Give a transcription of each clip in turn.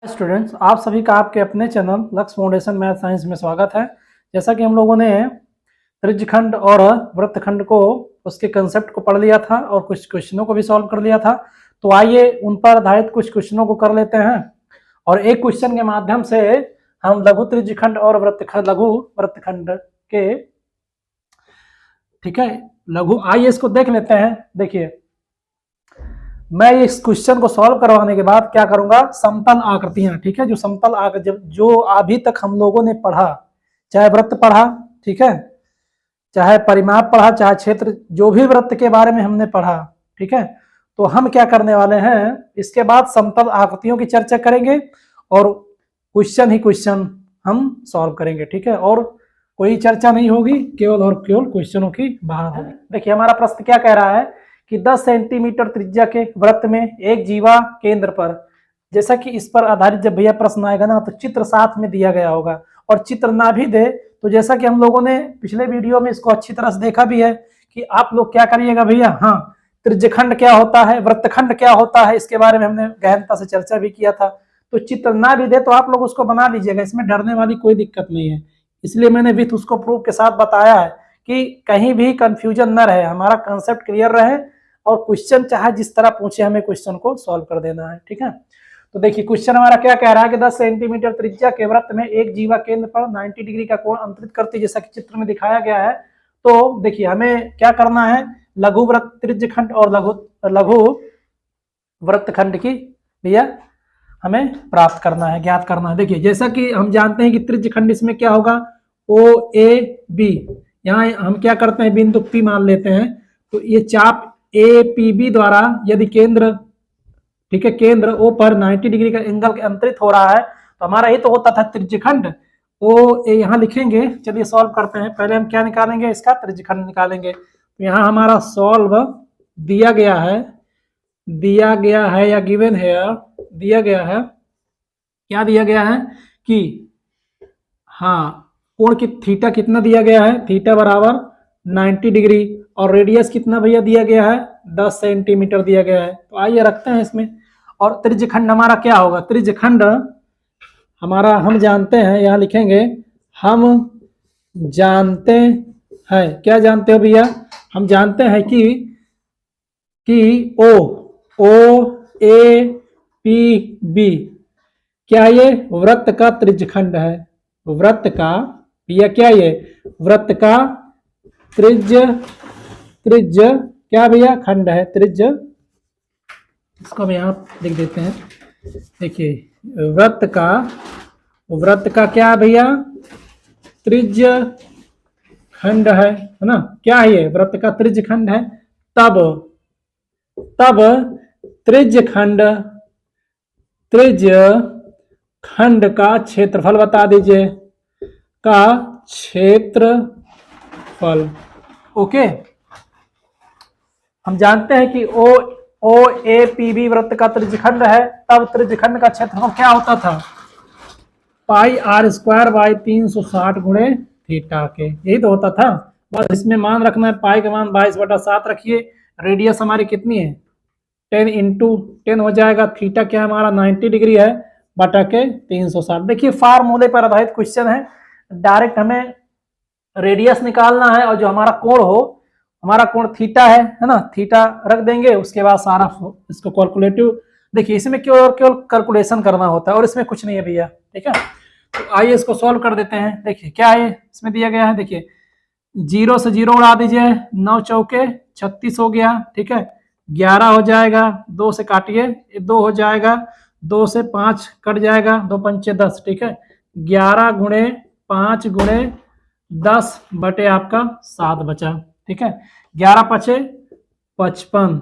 Students, आप सभी का आपके अपने चैनल लक्ष्य फाउंडेशन मैथ साइंस में स्वागत है। जैसा कि हम लोगों ने त्रिज्यखंड और वृत्तखंड को उसके कंसेप्ट को पढ़ लिया था और कुछ क्वेश्चनों को भी सॉल्व कर लिया था, तो आइए उन पर आधारित कुछ क्वेश्चनों को कर लेते हैं और एक क्वेश्चन के माध्यम से हम लघु त्रिज्यखंड और लघु वृत्तखंड के ठीक है आइए इसको देख लेते हैं। देखिए, मैं इस क्वेश्चन को सॉल्व करवाने के बाद क्या करूंगा, समतल आकृतियां, ठीक है, जो समतल आकृति जो अभी तक हम लोगों ने पढ़ा, चाहे वृत्त पढ़ा, ठीक है, चाहे परिमाप पढ़ा, चाहे क्षेत्र, जो भी वृत्त के बारे में हमने पढ़ा, ठीक है, तो हम क्या करने वाले हैं, इसके बाद समतल आकृतियों की चर्चा करेंगे और क्वेश्चन ही क्वेश्चन हम सॉल्व करेंगे, ठीक है, और कोई चर्चा नहीं होगी, केवल और केवल क्वेश्चनों की बात होगी। देखिए, हमारा प्रश्न क्या कह रहा है कि 10 सेंटीमीटर त्रिज्या के वृत्त में एक जीवा केंद्र पर, जैसा कि इस पर आधारित जब भैया प्रश्न आएगा ना, तो चित्र साथ में दिया गया होगा, और चित्र ना भी दे तो जैसा कि हम लोगों ने पिछले वीडियो में इसको अच्छी तरह से देखा भी है कि आप लोग क्या करिएगा भैया, हाँ, त्रिज्यखंड क्या होता है, वृत्तखंड क्या होता है, इसके बारे में हमने गहनता से चर्चा भी किया था। तो चित्र ना भी दे तो आप लोग उसको बना लीजिएगा, इसमें डरने वाली कोई दिक्कत नहीं है। इसलिए मैंने विथ उसको प्रूफ के साथ बताया है कि कहीं भी कंफ्यूजन न रहे, हमारा कंसेप्ट क्लियर रहे और क्वेश्चन चाहे जिस तरह पूछे हमें क्वेश्चन को सॉल्व कर देना है, ठीक है। तो देखिए, क्वेश्चन हमारा क्या कह रहा है कि 10 सेंटीमीटर त्रिज्या के वृत्त में एक जीवा केंद्र पर 90 डिग्री का कोण अंतरित करती है, जैसा कि चित्र में दिखाया गया है। तो देखिए, हमें क्या करना है, लघु वृत्त त्रिज्यखंड और लघु वृत्तखंड की भैया हमें प्राप्त करना है, ज्ञात करना है। देखिए, जैसा कि हम जानते हैं कि त्रिज्यखंड इसमें क्या होगा, ओ ए बी, यहाँ हम क्या करते हैं, बिंदु पी मान लेते हैं। तो ये चाप ए पी बी द्वारा यदि केंद्र, ठीक है, केंद्र ओ पर 90 डिग्री का एंगल के अंतरित हो रहा है, तो हमारा ये तो होता था त्रिज्यखंड ओ ए, यहाँ लिखेंगे। चलिए सॉल्व करते हैं। पहले हम क्या निकालेंगे, इसका त्रिज्यखंड निकालेंगे। तो यहाँ हमारा सॉल्व दिया गया है या गिवन है, दिया गया है, क्या दिया गया है कि हाँ, कोण की थीटा कितना दिया गया है, थीटा बराबर 90 डिग्री, और रेडियस कितना भैया दिया गया है, 10 सेंटीमीटर दिया गया है। तो आइए रखते हैं इसमें। और त्रिज्यखंड हमारा क्या होगा, त्रिज्यखंड हमारा हम जानते हैं, यहाँ लिखेंगे, हम जानते हैं, क्या जानते हो भैया, हम जानते हैं कि ओ ए पी बी क्या ये वृत्त का त्रिज्यखंड है, वृत्त का भैया क्या ये वृत्त का त्रिज्य क्या भैया खंड है, त्रिज्य, इसको हम यहाँ लिख देते हैं। देखिए, वृत्त का क्या भैया, त्रिज्य खंड है ना, क्या है ये, वृत्त का त्रिज्य खंड है। तब त्रिज्य खंड का क्षेत्रफल बता दीजिए, का क्षेत्रफल। ओके, हम जानते हैं कि ओ ए पी बी वृत्त का त्रिज्यखंड है, तब त्रिज्यखंड का क्षेत्रफल क्या होता था, पाई आर स्क्वायर बाई 360 गुणे थीटा के, यही तो होता था। बस इसमें मान रखना है, पाई का मान 22/7 रखिए, रेडियस हमारी कितनी है, 10 इंटू 10 हो जाएगा, थीटा क्या हमारा 90 डिग्री है, बटा के 360। देखिए, फार्मूले पर आधारित क्वेश्चन है, डायरेक्ट हमें रेडियस निकालना है और जो हमारा कोण हो, हमारा कोण थीटा है ना, थीटा रख देंगे, उसके बाद सारा इसको कैलकुलेटिव, देखिए इसमें केवल कैलकुलेशन करना होता है और इसमें कुछ नहीं है भैया, ठीक है। तो आइए इसको सॉल्व कर देते हैं। देखिए क्या है इसमें दिया गया है, देखिए 0 से 0 उड़ा दीजिए, 9 चौके 36 हो गया, ठीक है, 11 हो जाएगा, 2 से काटिए, 2 हो जाएगा, 2 से 5 कट जाएगा, 2 पंचे 10, ठीक है, 11 गुणे 5 गुणे 10 बटे आपका 7 बचा, ठीक है, 11 पचे 55,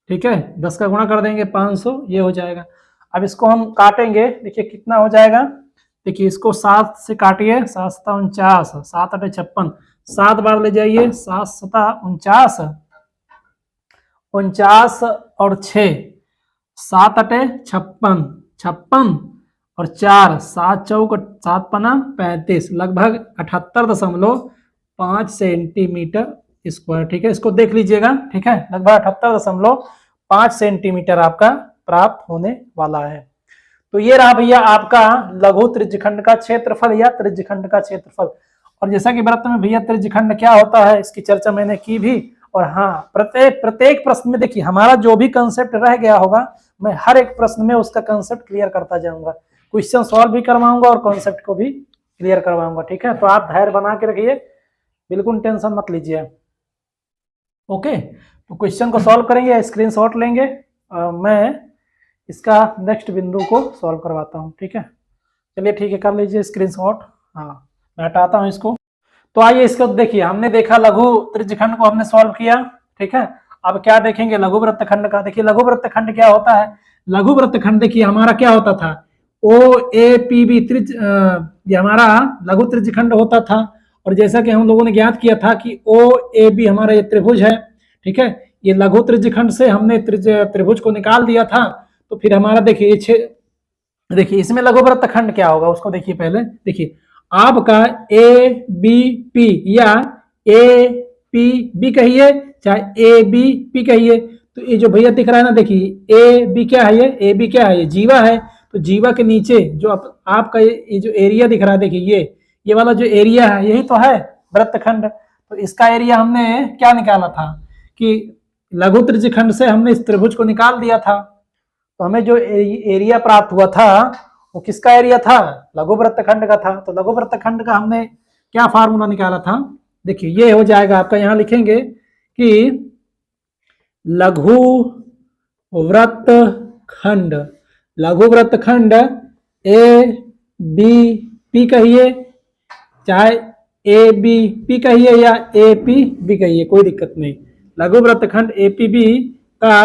ठीक है, 10 का गुणा कर देंगे 500, ये हो जाएगा। अब इसको हम काटेंगे, देखिए कितना हो जाएगा, देखिए इसको 7 से काटिए, 7 7 49, 7 8 56, 7 बार ले जाइए, 7 7 49, 49 और 6 7 8 56, 56 और 4 7 चौक 7 पना 35, लगभग 78.5 सेंटीमीटर स्क्वायर, ठीक है, इसको देख लीजिएगा, ठीक है, लगभग 78.5 सेंटीमीटर आपका प्राप्त होने वाला है। तो ये रहा भैया आपका लघु त्रिज्यखंड का क्षेत्रफल या त्रिज्यखंड का क्षेत्रफल। और जैसा कि वृत्त में भैया त्रिज्यखंड क्या होता है इसकी चर्चा मैंने की भी। और हाँ, प्रत्येक प्रश्न में देखिए हमारा जो भी कंसेप्ट रह गया होगा मैं हर एक प्रश्न में उसका कंसेप्ट क्लियर करता जाऊंगा, क्वेश्चन सॉल्व भी करवाऊंगा और कॉन्सेप्ट को भी क्लियर करवाऊंगा। ठीक है, तो आप धैर्य बना के रखिए, बिल्कुल टेंशन मत लीजिए। ओके, तो क्वेश्चन को सॉल्व करेंगे, स्क्रीनशॉट लेंगे, मैं इसका नेक्स्ट बिंदु को सॉल्व करवाता हूँ। ठीक है, चलिए ठीक है, कर लीजिए स्क्रीनशॉट। हाँ, मैं हटाता हूँ इसको। तो आइए इसको देखिए, हमने देखा लघु त्रिज्यखंड को हमने सॉल्व किया। ठीक है, अब क्या देखेंगे लघु वृत्तखंड का। देखिए लघु वृत्तखंड क्या होता है। लघु वृत्तखंड देखिए हमारा क्या होता था, ओ ए पी बी ये हमारा लघु त्रिज्यखंड होता था। और जैसा कि हम लोगों ने ज्ञात किया था कि ओ ए बी हमारा ये त्रिभुज है। ठीक है, ये लघु त्रिज्यखंड से हमने त्रिभुज को निकाल दिया था। तो फिर हमारा देखिए देखिए इसमें लघु वृत्तखंड क्या होगा उसको देखिए। पहले देखिए आपका ए बी पी या ए पी बी कहिए चाहे ए बी पी कहिए, तो ये जो भैया दिख रहा है ना, देखिए ए बी क्या है, ये ए बी क्या है, ये जीवा है। तो जीवा के नीचे जो आपका ये जो एरिया दिख रहा है, देखिए ये वाला जो एरिया है यही तो है वृत्तखंड। तो इसका एरिया हमने क्या निकाला था कि लघु त्रिज्यखंड से हमने इस त्रिभुज को निकाल दिया था। तो हमें जो एरिया प्राप्त हुआ था वो किसका एरिया था, लघु वृत्तखंड का था। तो लघु वृत्तखंड का हमने क्या फार्मूला निकाला था, देखिए ये हो जाएगा आपका, यहां लिखेंगे कि लघु वृत्तखंड, लघु वृत्तखंड ए बी पी कहिए चाहे ए बी पी कहिए या ए पी बी कहिए, कोई दिक्कत नहीं। लघु वृत्तखंड ए पी बी का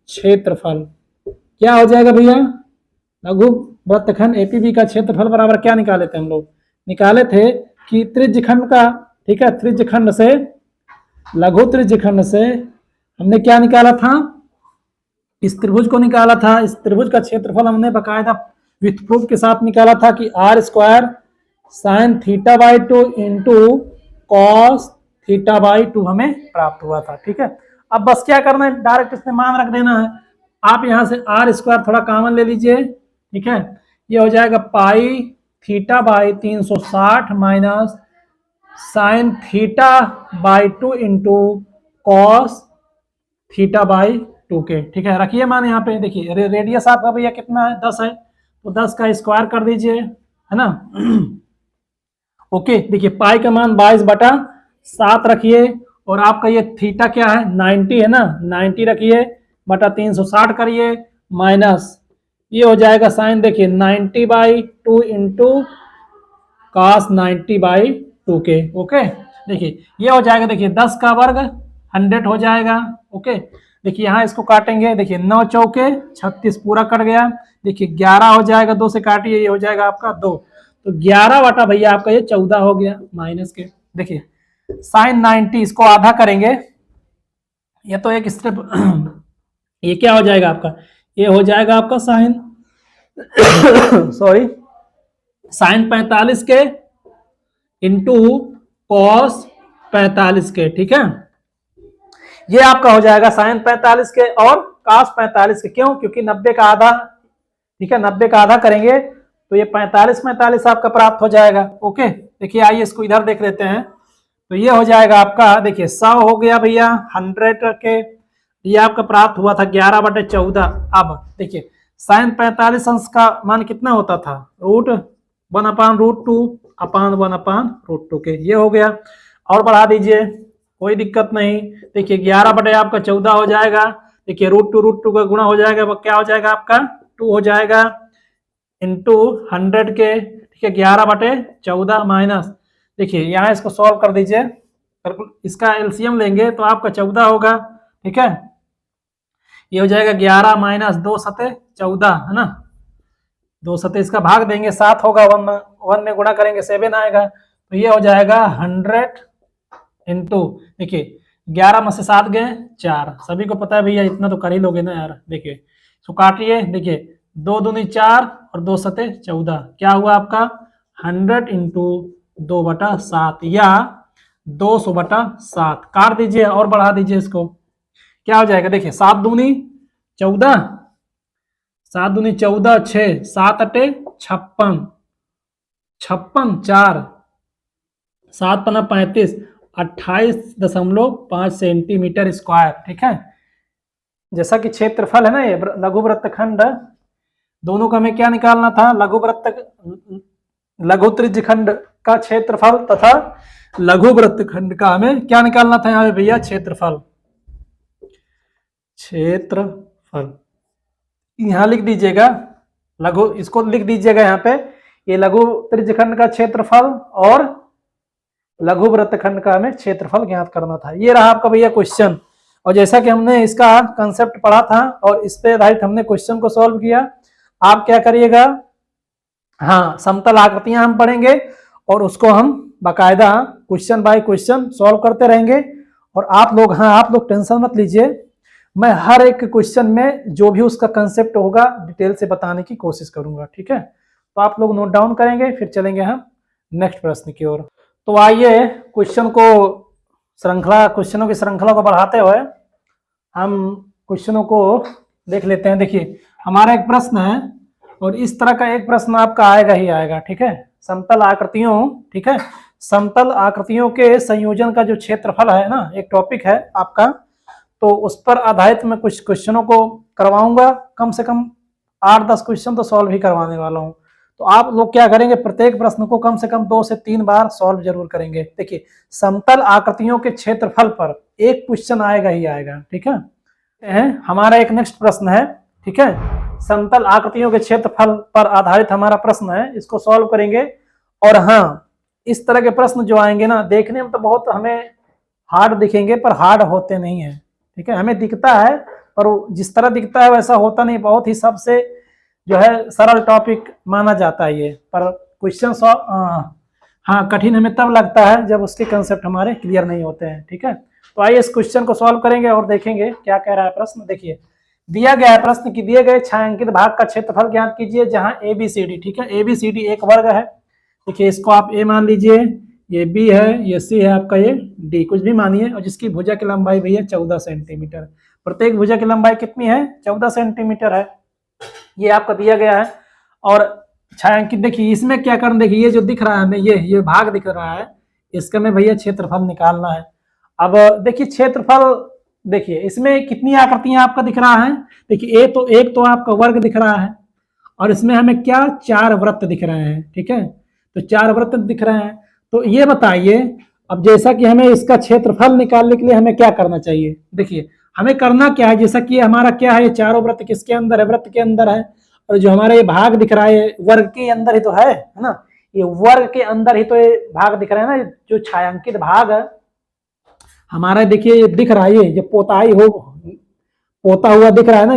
क्षेत्रफल क्या हो जाएगा भैया, लघु वृत्तखंड एपीबी का क्षेत्रफल बराबर क्या निकाले थे हम लोग, निकाले थे कि त्रिज्यखंड का, ठीक है, त्रिज्यखंड से लघु त्रिज्यखंड से हमने क्या निकाला था, इस त्रिभुज को निकाला था। इस त्रिभुज का क्षेत्रफल हमने बकायदा विथ प्रूफ के साथ निकाला था कि R square sine theta by 2 into cos theta by 2 हमें प्राप्त हुआ था। ठीक है, अब बस क्या करना है, डायरेक्ट इसमें मान रख देना है। आप यहां से आर स्क्वायर थोड़ा कॉमन ले लीजिए। ठीक है, ये हो जाएगा pi theta by 360 minus sine theta by 2 into cos theta by 2 के। ठीक है, रखिए मान यहाँ पे, देखिए रेडियस आपका भैया कितना है, 10 है, तो 10 का स्क्वायर कर दीजिए, है ना। ओके, देखिए पाई का मान 22/7 रखिए, और आपका ये थीटा क्या है 90 है ना, 90 रखिए बटा 360 करिए माइनस ये हो जाएगा साइन, देखिए 90/2 इंटू कॉस 90/2 के। ओके, देखिए ये हो जाएगा, देखिए 10 का वर्ग 100 हो जाएगा। ओके, देखिए यहाँ इसको काटेंगे, देखिए 9 चौके 36 पूरा कट गया। देखिए 11 हो जाएगा, 2 से काटिए, ये हो जाएगा आपका 2, तो 11 बटा भैया आपका ये 14 हो गया माइनस के। देखिए साइन 90 इसको आधा करेंगे, ये तो एक स्टेप ये क्या हो जाएगा आपका, ये हो जाएगा आपका साइन सॉरी साइन 45 के इंटू कॉस 45 के। ठीक है, ये आपका हो जाएगा साइन 45 के और कॉस 45 के। क्यों, क्योंकि 90 का आधा, ठीक है, 90 का आधा करेंगे तो ये 45 आपका प्राप्त हो जाएगा। ओके, देखिए आइए इसको इधर देख लेते हैं, तो ये हो जाएगा आपका, देखिए 100 हो गया भैया 100 के, ये आपका प्राप्त हुआ था 11/14। अब देखिए साइन 45 अंश का मान कितना होता था, √1/√2 अपान 1/√2 के, ये हो गया। और बढ़ा दीजिए, कोई दिक्कत नहीं। देखिए 11 आपका 14 हो जाएगा, देखिए √2 का गुणा हो जाएगा, वो क्या हो जाएगा आपका 2 हो जाएगा इंटू 100 के। ठीक है, 11/14 माइनस, देखिए यहाँ इसको सॉल्व कर दीजिए, इसका एलसीएम लेंगे तो आपका 14 होगा। ठीक है, ये हो जाएगा 11 माइनस 2 सते 14, है ना, 2 सते इसका भाग देंगे 7 होगा, 1 में गुणा करेंगे 7 आएगा, तो ये हो जाएगा 100 इंटू, देखिए 11 में से 7 गए 4, सभी को पता है भैया इतना तो कर ही लोगे ना यार। देखिए इसको काटिए, देखिए 2 दूनी 4 और 2 सते 14, क्या हुआ आपका 100 इंटू 2/7 या 200/7। काट दीजिए और बढ़ा दीजिए इसको, क्या हो जाएगा, देखिए 7 दूनी 14, 7 दूनी 14, 6, 7 अटे 56, 56, 4, 7 पना 35, 28.5 सेंटीमीटर स्क्वायर। ठीक है, जैसा कि क्षेत्रफल है ना ये लघु वृत्तखंड, दोनों का हमें क्या निकालना था, लघु त्रिज्यखंड का क्षेत्रफल तथा लघु वृत्तखंड का हमें क्या निकालना था यहाँ पे भैया, क्षेत्रफल। यहाँ लिख दीजिएगा लघु, इसको लिख दीजिएगा यहाँ पे, ये लघु त्रिज्यखंड का क्षेत्रफल और लघु वृत्तखंड का हमें क्षेत्रफल ज्ञात करना था। ये रहा आपका भैया क्वेश्चन, और जैसा कि हमने इसका कंसेप्ट पढ़ा था और इस पे आधारित हमने क्वेश्चन को सॉल्व किया। आप क्या करिएगा, हाँ, समतल आकृतियां हम पढ़ेंगे और उसको हम बाकायदा क्वेश्चन बाय क्वेश्चन सॉल्व करते रहेंगे। और आप लोग टेंशन मत लीजिए, मैं हर एक क्वेश्चन में जो भी उसका कंसेप्ट होगा डिटेल से बताने की कोशिश करूंगा। ठीक है, तो आप लोग नोट डाउन करेंगे, फिर चलेंगे हम नेक्स्ट प्रश्न की ओर। तो आइए क्वेश्चनों की श्रृंखला को बढ़ाते हुए हम क्वेश्चनों को देख लेते हैं। देखिए, हमारा एक प्रश्न है और इस तरह का एक प्रश्न आपका आएगा ही आएगा। ठीक है, समतल आकृतियों, ठीक है, समतल आकृतियों के संयोजन का जो क्षेत्रफल है ना, एक टॉपिक है आपका, तो उस पर आधारित मैं कुछ क्वेश्चनों को करवाऊंगा। कम से कम 8-10 क्वेश्चन तो सॉल्व ही करवाने वाला हूं। तो आप लोग क्या करेंगे, प्रत्येक प्रश्न को कम से कम 2 से 3 बार सॉल्व जरूर करेंगे। देखिए, समतल आकृतियों के क्षेत्रफल पर एक क्वेश्चन आएगा ही आएगा। ठीक है, हमारा एक नेक्स्ट प्रश्न है। ठीक है, समतल आकृतियों के क्षेत्रफल पर आधारित हमारा प्रश्न है, इसको सॉल्व करेंगे। और हाँ, इस तरह के प्रश्न जो आएंगे ना, देखने में तो बहुत हमें हार्ड दिखेंगे पर हार्ड होते नहीं है। ठीक है, हमें दिखता है पर जिस तरह दिखता है वैसा होता नहीं, बहुत ही सबसे जो है सरल टॉपिक माना जाता है ये, पर क्वेश्चन हाँ कठिन हमें तब लगता है जब उसके कंसेप्ट हमारे क्लियर नहीं होते हैं। ठीक है, तो आइए इस क्वेश्चन को सॉल्व करेंगे और देखेंगे क्या कह रहा है प्रश्न। देखिए, दिया गया है प्रश्न की दिए गए छायांकित भाग का क्षेत्रफल ज्ञात कीजिए जहां ABCD, ठीक है, ABCD एक वर्ग है। देखिए, इसको आप A मान लीजिए, ये B है, ये C है आपका, ये D, कुछ भी मानिए, और जिसकी भुजा की लंबाई भैया 14 सेंटीमीटर, प्रत्येक भुजा की लंबाई कितनी है, 14 सेंटीमीटर है, ये आपका दिया गया है। और छायांकित, देखिए इसमें क्या करना, देखिए ये जो दिख रहा है हमें, ये भाग दिख रहा है, इसका में भैया क्षेत्रफल निकालना है। अब देखिए क्षेत्रफल, देखिए इसमें कितनी आकृतियां आपका दिख रहा है। देखिए एक तो आपका वर्ग दिख रहा है और इसमें हमें क्या 4 वृत्त दिख रहे हैं। ठीक है, तो 4 वृत्त दिख रहे हैं। तो ये बताइए, अब जैसा कि हमें इसका क्षेत्रफल निकालने के लिए हमें क्या करना चाहिए। देखिए, हमें करना क्या है, जैसा कि हमारा क्या है, ये चारों वृत्त किसके अंदर है, वृत्त के अंदर है, और जो हमारा ये भाग दिख रहा है वर्ग के अंदर ही तो है ना, ये वर्ग के अंदर ही तो ये भाग दिख रहा है ना, जो छायांकित भाग है हमारा, देखिए ये दिख रहा है, ये जो पोता हुआ दिख रहा है ना,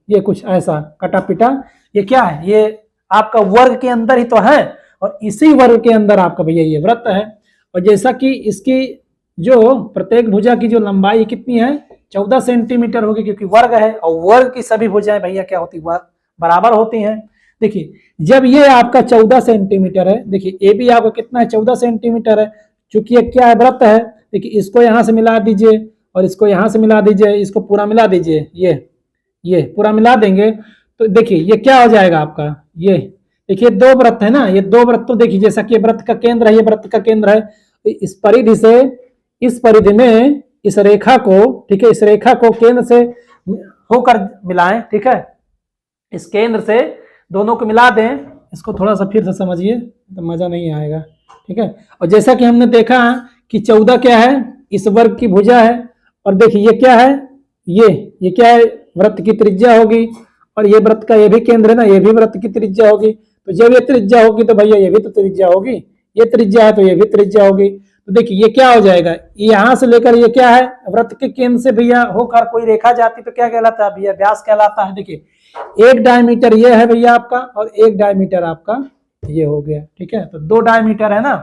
ये कुछ ऐसा कटा पिटा, ये क्या है, ये आपका वर्ग के अंदर ही तो है, और इसी वर्ग के अंदर आपका भैया ये वृत्त है। और जैसा कि इसकी जो प्रत्येक भुजा की जो लंबाई कितनी है, 14 सेंटीमीटर होगी, क्योंकि वर्ग है, और वर्ग की सभी भुजाएं भैया क्या होती है, बराबर होती हैं। देखिए, जब ये आपका 14 सेंटीमीटर है, देखिए ए भी आपका कितना है, 14 सेंटीमीटर है, चूंकि ये क्या है, वृत्त है। देखिए, इसको यहां से मिला दीजिए और इसको यहां से मिला दीजिए, इसको पूरा मिला दीजिए, ये पूरा मिला देंगे तो देखिए ये क्या हो जाएगा आपका, ये देखिए 2 वृत्त है ना, ये 2 वृत्त, तो देखिए जैसा कि वृत्त का केंद्र है, ये वृत्त का केंद्र है, इस परिधि से इस परिधि में इस रेखा को, ठीक है, इस रेखा को केंद्र से होकर मिलाएं। ठीक है, इस केंद्र से दोनों को मिला दें, इसको थोड़ा सा फिर से समझिए तो मजा नहीं आएगा। ठीक है, और जैसा कि हमने देखा कि 14 क्या है, इस वर्ग की भुजा है, और देखिए ये क्या है, ये क्या है, वृत्त की त्रिज्या होगी, और ये वृत्त का ये भी केंद्र है ना, ये भी वृत्त की त्रिज्या होगी। तो जब ये त्रिज्या होगी तो भैया ये भी तो त्रिज्या होगी, ये त्रिज्या है तो ये भी त्रिज्या होगी। तो देखिए ये क्या हो जाएगा, यहां से लेकर ये क्या है, वृत्त के केंद्र से भैया होकर कोई रेखा जाती तो क्या कहलाता है भैया, व्यास कहलाता है। देखिए, एक डायमीटर ये है भैया आपका, और एक डायमीटर आपका ये हो गया। ठीक है, तो 2 डायमीटर है ना।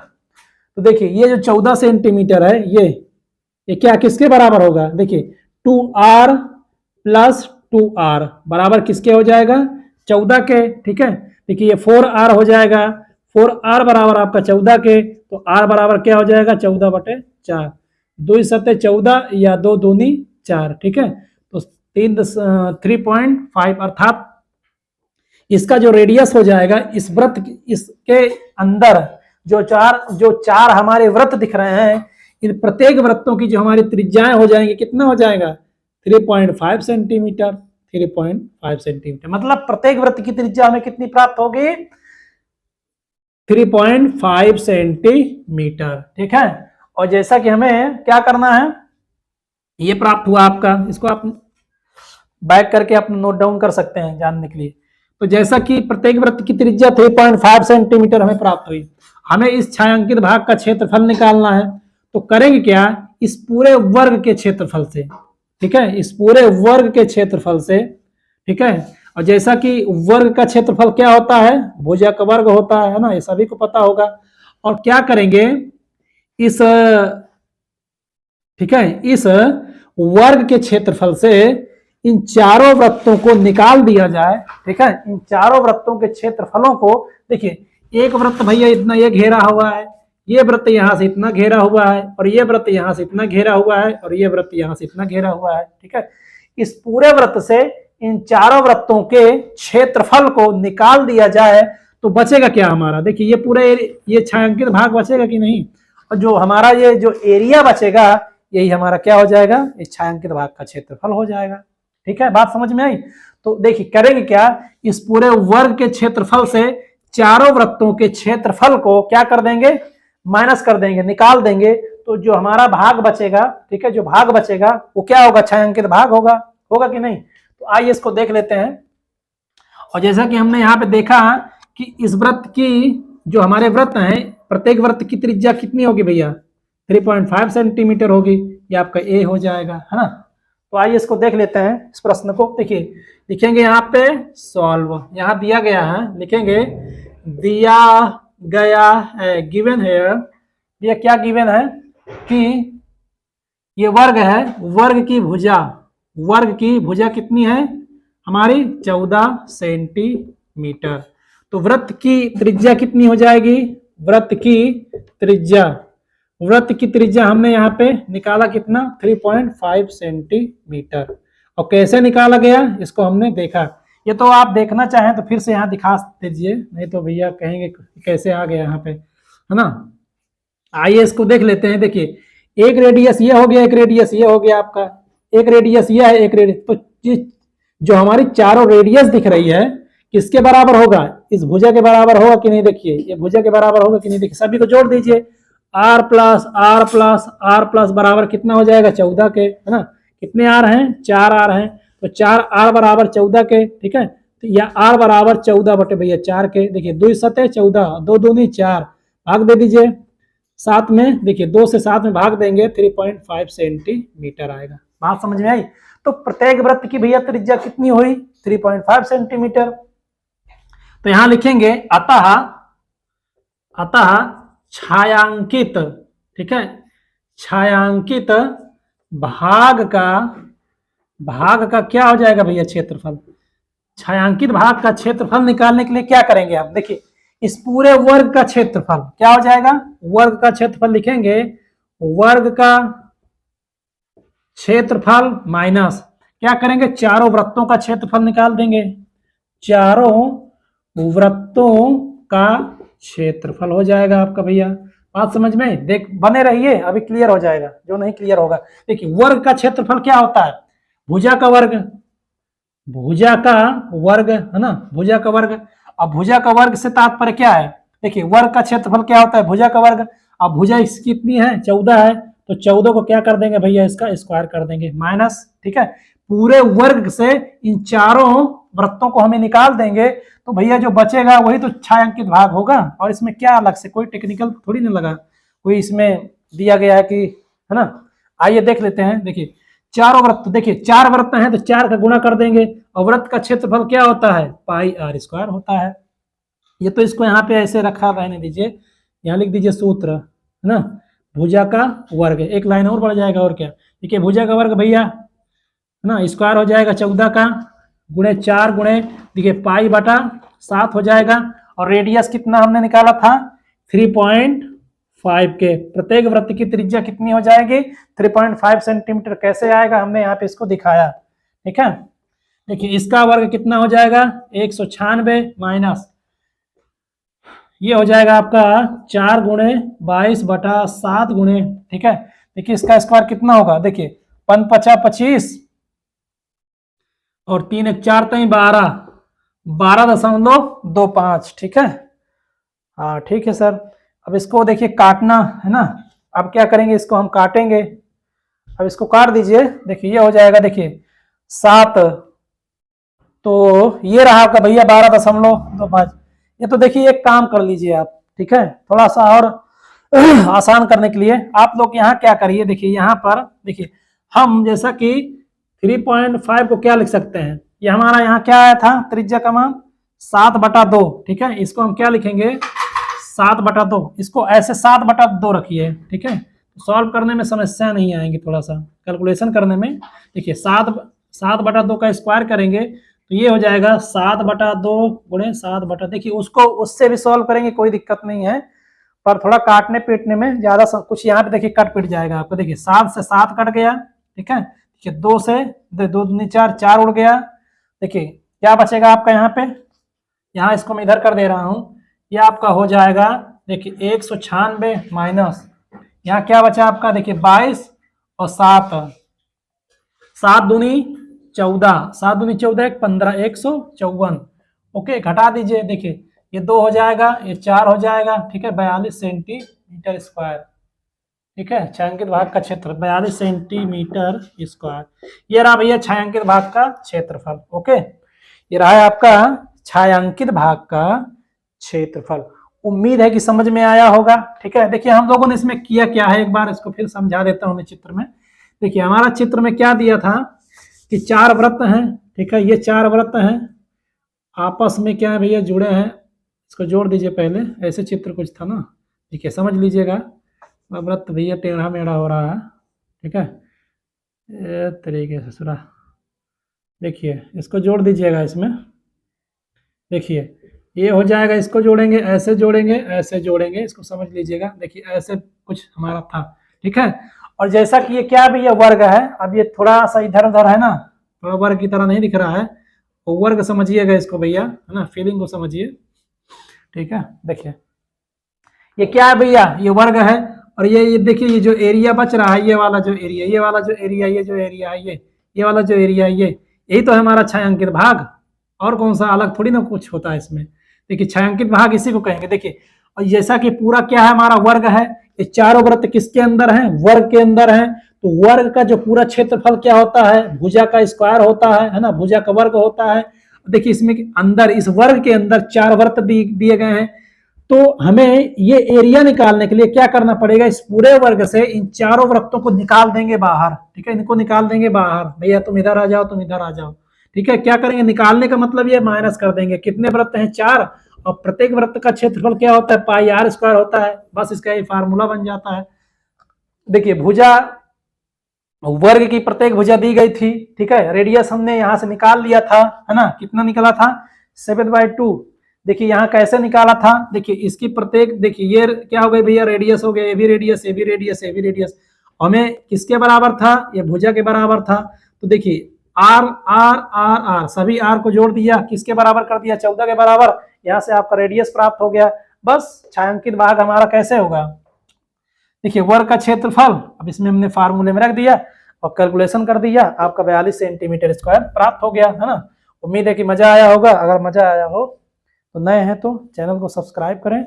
तो देखिए ये जो 14 सेंटीमीटर है, ये क्या किसके बराबर होगा, देखिए 2r + 2r बराबर किसके हो जाएगा, 14 के। ठीक है, देखिए ये 4r हो जाएगा, 4r बराबर आपका 14 के, तो r बराबर क्या हो जाएगा, 14/4, 2 × 14 या 2 दूनी 4। ठीक है, तो 3.5 अर्थात इसका जो रेडियस हो जाएगा इस वृत्त इसके अंदर जो चार हमारे वृत्त दिख रहे हैं, इन प्रत्येक वृत्तों की जो हमारी त्रिज्याएं हो जाएंगी, कितना हो जाएगा 3.5 सेंटीमीटर। 3.5 सेंटीमीटर मतलब प्रत्येक वृत्त की त्रिज्या हमें कितनी प्राप्त होगी 3.5 सेंटीमीटर। ठीक है, और जैसा कि हमें क्या करना है, ये प्राप्त हुआ आपका, इसको आप बैक करके आप नोट डाउन कर सकते हैं जानने के लिए। तो जैसा कि प्रत्येक वृत्त की त्रिज्या 3.5 सेंटीमीटर हमें प्राप्त हुई, हमें इस छायांकित भाग का क्षेत्रफल निकालना है। तो करेंगे क्या, इस पूरे वर्ग के क्षेत्रफल से, ठीक है, इस पूरे वर्ग के क्षेत्रफल से, ठीक है। और जैसा कि वर्ग का क्षेत्रफल क्या होता है, भुजा का वर्ग होता है ना, ये सभी को पता होगा। और क्या करेंगे, इस, ठीक है, इस वर्ग के क्षेत्रफल से इन चारों वृत्तों को निकाल दिया जाए। ठीक है, इन चारों वृत्तों के क्षेत्रफलों को देखिए, एक वृत्त भैया इतना ये घेरा हुआ है, ये वृत्त यहां से इतना घेरा हुआ है, और ये वृत्त यहां से इतना घेरा हुआ है, और ये वृत्त यहां से इतना घेरा हुआ है। ठीक है, इस पूरे वृत्त से इन चारों वृत्तों के क्षेत्रफल को निकाल दिया जाए तो बचेगा क्या हमारा, देखिए ये पूरे ये छायांकित भाग बचेगा कि नहीं, और जो हमारा ये जो एरिया बचेगा यही हमारा क्या हो जाएगा, इस छायांकित भाग का क्षेत्रफल हो जाएगा। ठीक है, बात समझ में आई। तो देखिए करेंगे क्या, इस पूरे वर्ग के क्षेत्रफल से चारों वृत्तों के क्षेत्रफल को क्या कर देंगे, माइनस कर देंगे, निकाल देंगे। तो जो हमारा भाग बचेगा, ठीक है, जो भाग बचेगा वो क्या होगा, छायांकित भाग होगा, होगा कि नहीं। तो आइए इसको देख लेते हैं। और जैसा कि हमने यहाँ पे देखा कि इस वृत्त की जो हमारे वृत्त हैं, प्रत्येक वृत्त की त्रिज्या कितनी होगी भैया 3.5 सेंटीमीटर होगी, ये आपका ए हो जाएगा, है ना। तो आइए इसको देख लेते हैं, इस प्रश्न को देखिए, लिखेंगे यहाँ पे सॉल्व, यहाँ दिया गया है, लिखेंगे दिया गया है, गिवन है, ये क्या गिवन है कि ये वर्ग है, वर्ग की भुजा कितनी है हमारी 14 सेंटीमीटर। तो वृत्त की त्रिज्या कितनी हो जाएगी, वृत्त की त्रिज्या हमने यहाँ पे निकाला कितना 3.5 सेंटीमीटर। और कैसे निकाला गया इसको हमने देखा, ये तो आप देखना चाहें तो फिर से यहाँ दिखा दीजिए, नहीं तो भैया कहेंगे कैसे आ गया यहाँ पे, है ना। आइए इसको देख लेते हैं। देखिए एक रेडियस ये हो गया, एक रेडियस ये हो गया आपका, एक रेडियस ये है, एक रेडियस, तो जो हमारी चारों रेडियस दिख रही है किसके बराबर होगा, इस भुजा के बराबर होगा कि नहीं, देखिए ये भुजा के बराबर होगा कि नहीं, देखिए सभी को जोड़ दीजिए, r plus R plus R plus बराबर कितना हो जाएगा 14 के, है ना। कितने आर हैं, 4 आर हैं, तो 4 आर बराबर 14 के। ठीक है, तो या आर बराबर 14 बटे भैया 4 के, देखिए 2 सतह 14, 2 दूनी 4, भाग दे दीजिए 7 में, देखिए 2 से 7 में भाग देंगे 3.5 सेंटीमीटर आएगा। बात समझ में आई। तो प्रत्येक वृत्त की भैया त्रिज्या कितनी हुई 3.5 सेंटीमीटर। तो यहां लिखेंगे अतः छायांकित, ठीक है, छायांकित भाग का क्या हो जाएगा भैया क्षेत्रफल। छायांकित भाग का क्षेत्रफल निकालने के लिए क्या करेंगे आप, देखिए इस पूरे वर्ग का क्षेत्रफल क्या हो जाएगा, वर्ग का क्षेत्रफल लिखेंगे, वर्ग का क्षेत्रफल माइनस क्या करेंगे, चारों वृत्तों का क्षेत्रफल निकाल देंगे, चारों वृत्तों का क्षेत्रफल हो जाएगा आपका भैया। बात समझ में, देख बने रहिए, अभी क्लियर हो जाएगा, जो नहीं क्लियर होगा। देखिए वर्ग का क्षेत्रफल क्या होता है, भुजा का वर्ग, है ना, भुजा का वर्ग। अब भुजा का वर्ग से तात्पर्य क्या है, देखिए वर्ग का क्षेत्रफल क्या होता है, भुजा का वर्ग। अब भुजा इसकी कितनी है 14 है, तो 14 को क्या कर देंगे भैया, इसका स्क्वायर कर देंगे माइनस, ठीक है, पूरे वर्ग से इन चारों वृत्तों को हमें निकाल देंगे, तो भैया जो बचेगा वही तो छायांकित भाग होगा। और इसमें क्या अलग से कोई टेक्निकल थोड़ी ना लगा, कोई इसमें दिया गया है कि, है ना। आइए देख लेते हैं, देखिए चारों वृत्त, देखिए 4 वृत्त हैं तो 4 का गुणा कर देंगे, और वृत्त का क्षेत्रफल क्या होता है पाई आर स्क्वायर होता है। ये तो इसको यहाँ पे ऐसे रखा रहने दीजिए, यहाँ लिख दीजिए सूत्र, है ना, भुजा का वर्ग, एक लाइन और बढ़ जाएगा, और क्या, देखिए भुजा का वर्ग भैया, है ना, स्क्वायर हो जाएगा 14 का गुणे 4 गुणे, देखिए पाई बटा 7 हो जाएगा। और रेडियस कितना हमने निकाला था 3.5 के, प्रत्येक वृत्त की त्रिज्या कितनी हो जाएगी 3.5 सेंटीमीटर। कैसे आएगा, हमने यहाँ पे इसको दिखाया, ठीक है। देखिए इसका वर्ग कितना हो जाएगा 196 माइनस ये हो जाएगा आपका 4 × 22/7 ठीक है। देखिए इसका स्क्वायर कितना होगा, देखिए 5×5 = 25 और 3 × 4 = 12, 12.25 ठीक है। हाँ ठीक है सर। अब इसको देखिए काटना है ना, अब क्या करेंगे, इसको हम काटेंगे। अब इसको काट दीजिए, देखिए ये हो जाएगा, देखिए 7, तो ये रहा आपका भैया 12.25। ये तो देखिए एक काम कर लीजिए आप, ठीक है, थोड़ा सा और आसान करने के लिए आप लोग यहाँ क्या करिए, देखिए यहाँ पर देखिए हम जैसा कि 3.5 को क्या लिख सकते हैं, ये हमारा यहाँ क्या आया था त्रिज्या का मान 7/2 ठीक है। इसको हम क्या लिखेंगे 7/2, इसको ऐसे 7/2 रखिए ठीक है। सॉल्व करने में समस्या नहीं आएंगी, थोड़ा सा कैलकुलेशन करने में। देखिए 7/2 का स्क्वायर करेंगे तो ये हो जाएगा 7/2 × 7/, देखिए उसको उससे भी सॉल्व करेंगे कोई दिक्कत नहीं है, पर थोड़ा काटने पीटने में ज्यादा कुछ यहाँ पे देखिए कट पिट जाएगा आपको। देखिए 7 से 7 कट गया ठीक है। देखिए 2 से 2 दूनी 4, 4 उड़ गया। देखिए क्या बचेगा आपका यहाँ पे, यहाँ इसको मैं इधर कर दे रहा हूँ, ये आपका हो जाएगा देखिए 196 माइनस यहाँ क्या बचा आपका, देखिए 22 और 7, 7 दूनी 14, 7 दूनी 14 15, 154। ओके घटा दीजिए, देखिए ये 2 हो जाएगा, ये 4 हो जाएगा ठीक है। 42 सेंटीमीटर स्क्वायर ठीक है। छायांकित भाग का क्षेत्र 42 सेंटीमीटर स्क्वायर। ये रहा भैया छायांकित भाग का क्षेत्रफल। ओके ये रहा है आपका छायांकित भाग का क्षेत्रफल। उम्मीद है कि समझ में आया होगा ठीक है। देखिए हम लोगों ने इसमें किया क्या है, एक बार इसको फिर समझा देता हूं मैं चित्र में। देखिए हमारा चित्र में क्या दिया था कि 4 वृत्त हैं ठीक है। ये 4 वृत्त हैं, आपस में क्या है भैया जुड़े हैं, इसको जोड़ दीजिए पहले, ऐसे चित्र कुछ था ना, ठीक है समझ लीजिएगा। वृत्त भैया टेढ़ा मेढ़ा हो रहा है ठीक है, तरीके से सुरा। देखिए इसको जोड़ दीजिएगा इसमें, देखिए ये हो जाएगा, इसको जोड़ेंगे, ऐसे जोड़ेंगे, ऐसे जोड़ेंगे, इसको समझ लीजिएगा। देखिए ऐसे कुछ हमारा था ठीक है। और जैसा कि ये क्या भी ये वर्ग है, अब ये थोड़ा सा इधर उधर है ना, थोड़ा वर्ग की तरह नहीं दिख रहा है, तो वर्ग समझिएगा इसको भैया है ना, फीलिंग को समझिए ठीक है। देखिए ये क्या है भैया, ये वर्ग है, और ये देखिए ये जो एरिया बच रहा है, ये वाला जो एरिया, ये वाला जो एरिया, ये जो एरिया है, ये वाला जो एरिया है, ये यही तो है हमारा छायांकित भाग, और कौन सा अलग थोड़ी ना कुछ होता है इसमें। देखिए छायांकित भाग इसी को कहेंगे। देखिए और जैसा कि पूरा क्या है हमारा वर्ग है, ये चारों वृत्त किसके अंदर हैं, वर्ग के अंदर हैं, तो वर्ग का जो पूरा क्षेत्रफल क्या होता है, भुजा का स्क्वायर होता है ना, भुजा का वर्ग होता है। देखिए इसमें अंदर, इस वर्ग के अंदर 4 वृत्त दिए गए हैं, तो हमें ये एरिया निकालने के लिए क्या करना पड़ेगा, इस पूरे वर्ग से इन चारों वृत्तों को निकाल देंगे बाहर ठीक है। इनको निकाल देंगे बाहर, भैया तुम इधर आ जाओ, तुम इधर आ जाओ ठीक है। क्या करेंगे, निकालने का मतलब ये माइनस कर देंगे, कितने वृत्त हैं 4, और प्रत्येक वृत्त का क्षेत्रफल क्या होता है πr² होता है, बस इसका ये फार्मूला बन जाता है। देखिए भुजा वर्ग की प्रत्येक भुजा दी गई थी ठीक है, रेडियस हमने यहां से निकाल लिया था है ना, कितना निकला था 7/2। देखिए यहाँ कैसे निकाला था, देखिए इसकी प्रत्येक, देखिए ये क्या हो गई भैया, रेडियस हो गया, ये भी रेडियस, ये भी रेडियस, ये भी रेडियस, हमें किसके बराबर था, ये भुजा के बराबर था। तो देखिए आर आर आर आर, सभी आर को जोड़ दिया, किसके बराबर कर दिया 14 के बराबर, यहाँ से आपका रेडियस प्राप्त हो गया। बस छायांकित भाग हमारा कैसे होगा, देखिए वर्ग का क्षेत्रफल, अब इसमें हमने फार्मूले में रख दिया और कैलकुलेशन कर दिया, आपका 42 सेंटीमीटर स्क्वायर प्राप्त हो गया है ना। उम्मीद है कि मजा आया होगा। अगर मजा आया हो तो नए हैं तो चैनल को सब्सक्राइब करें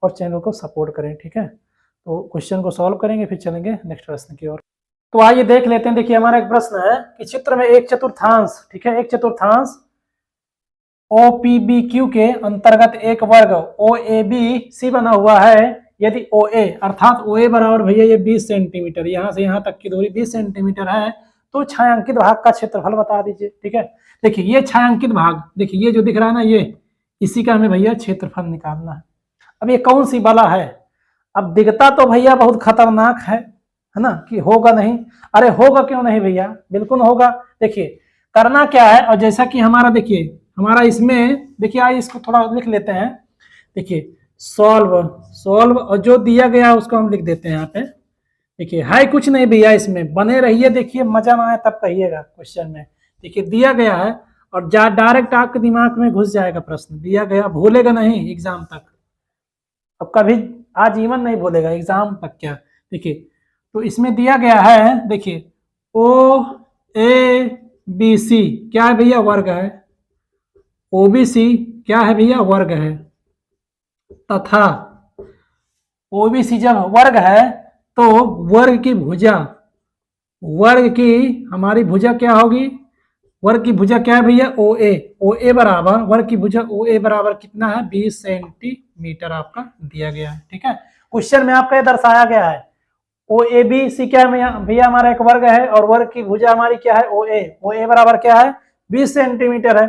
और चैनल को सपोर्ट करें ठीक है। तो क्वेश्चन को सॉल्व करेंगे, फिर चलेंगे नेक्स्ट प्रश्न की ओर। तो आइए देख लेते हैं। देखिए हमारा एक प्रश्न है कि चित्र में 1/4 ठीक है, 1/4 OPBQ के अंतर्गत एक वर्ग OABC बना हुआ है। यदि OA अर्थात OA बराबर भैया ये 20 सेंटीमीटर, यहाँ से यहाँ तक की दूरी 20 सेंटीमीटर है, तो छायांकित भाग का क्षेत्रफल बता दीजिए ठीक है। देखिए ये छायांकित भाग, देखिए ये जो दिख रहा है ना, ये इसी का हमें भैया क्षेत्रफल निकालना है। अब ये कौन सी बला है, अब दिखता तो भैया बहुत खतरनाक है ना, कि होगा नहीं, अरे होगा क्यों नहीं भैया, बिल्कुल होगा। देखिए करना क्या है, और जैसा कि हमारा देखिए हमारा इसमें देखिए आइए इसको थोड़ा लिख लेते हैं। देखिए सॉल्व और जो दिया गया उसको हम लिख देते हैं यहाँ पे। देखिए है कुछ नहीं भैया, इसमें बने रहिए, देखिए मजा ना आए तब कहिएगा क्वेश्चन में। देखिए दिया गया है और जा डायरेक्ट आपके दिमाग में घुस जाएगा, प्रश्न दिया गया भूलेगा नहीं एग्जाम तक, अब कभी आजीवन नहीं भूलेगा एग्जाम तक। क्या देखिए, तो इसमें दिया गया है, देखिए ओ ए बी सी क्या है भैया, वर्ग है। ओ बी सी क्या है भैया, वर्ग है। तथा ओ बी सी जब वर्ग है तो वर्ग की भुजा, वर्ग की हमारी भुजा क्या होगी, वर्ग की भुजा क्या है भैया, ओ ए। ओ ए बराबर, वर्ग की भुजा ओ ए बराबर कितना है, 20 सेंटीमीटर आपका दिया गया है। ठीक है, क्वेश्चन में आपका दर्शाया गया है ओ ए बी सी क्या है भैया, हमारा एक वर्ग है और वर्ग की भुजा हमारी क्या है, ओ ए। ओ ए बराबर क्या है, 20 सेंटीमीटर है।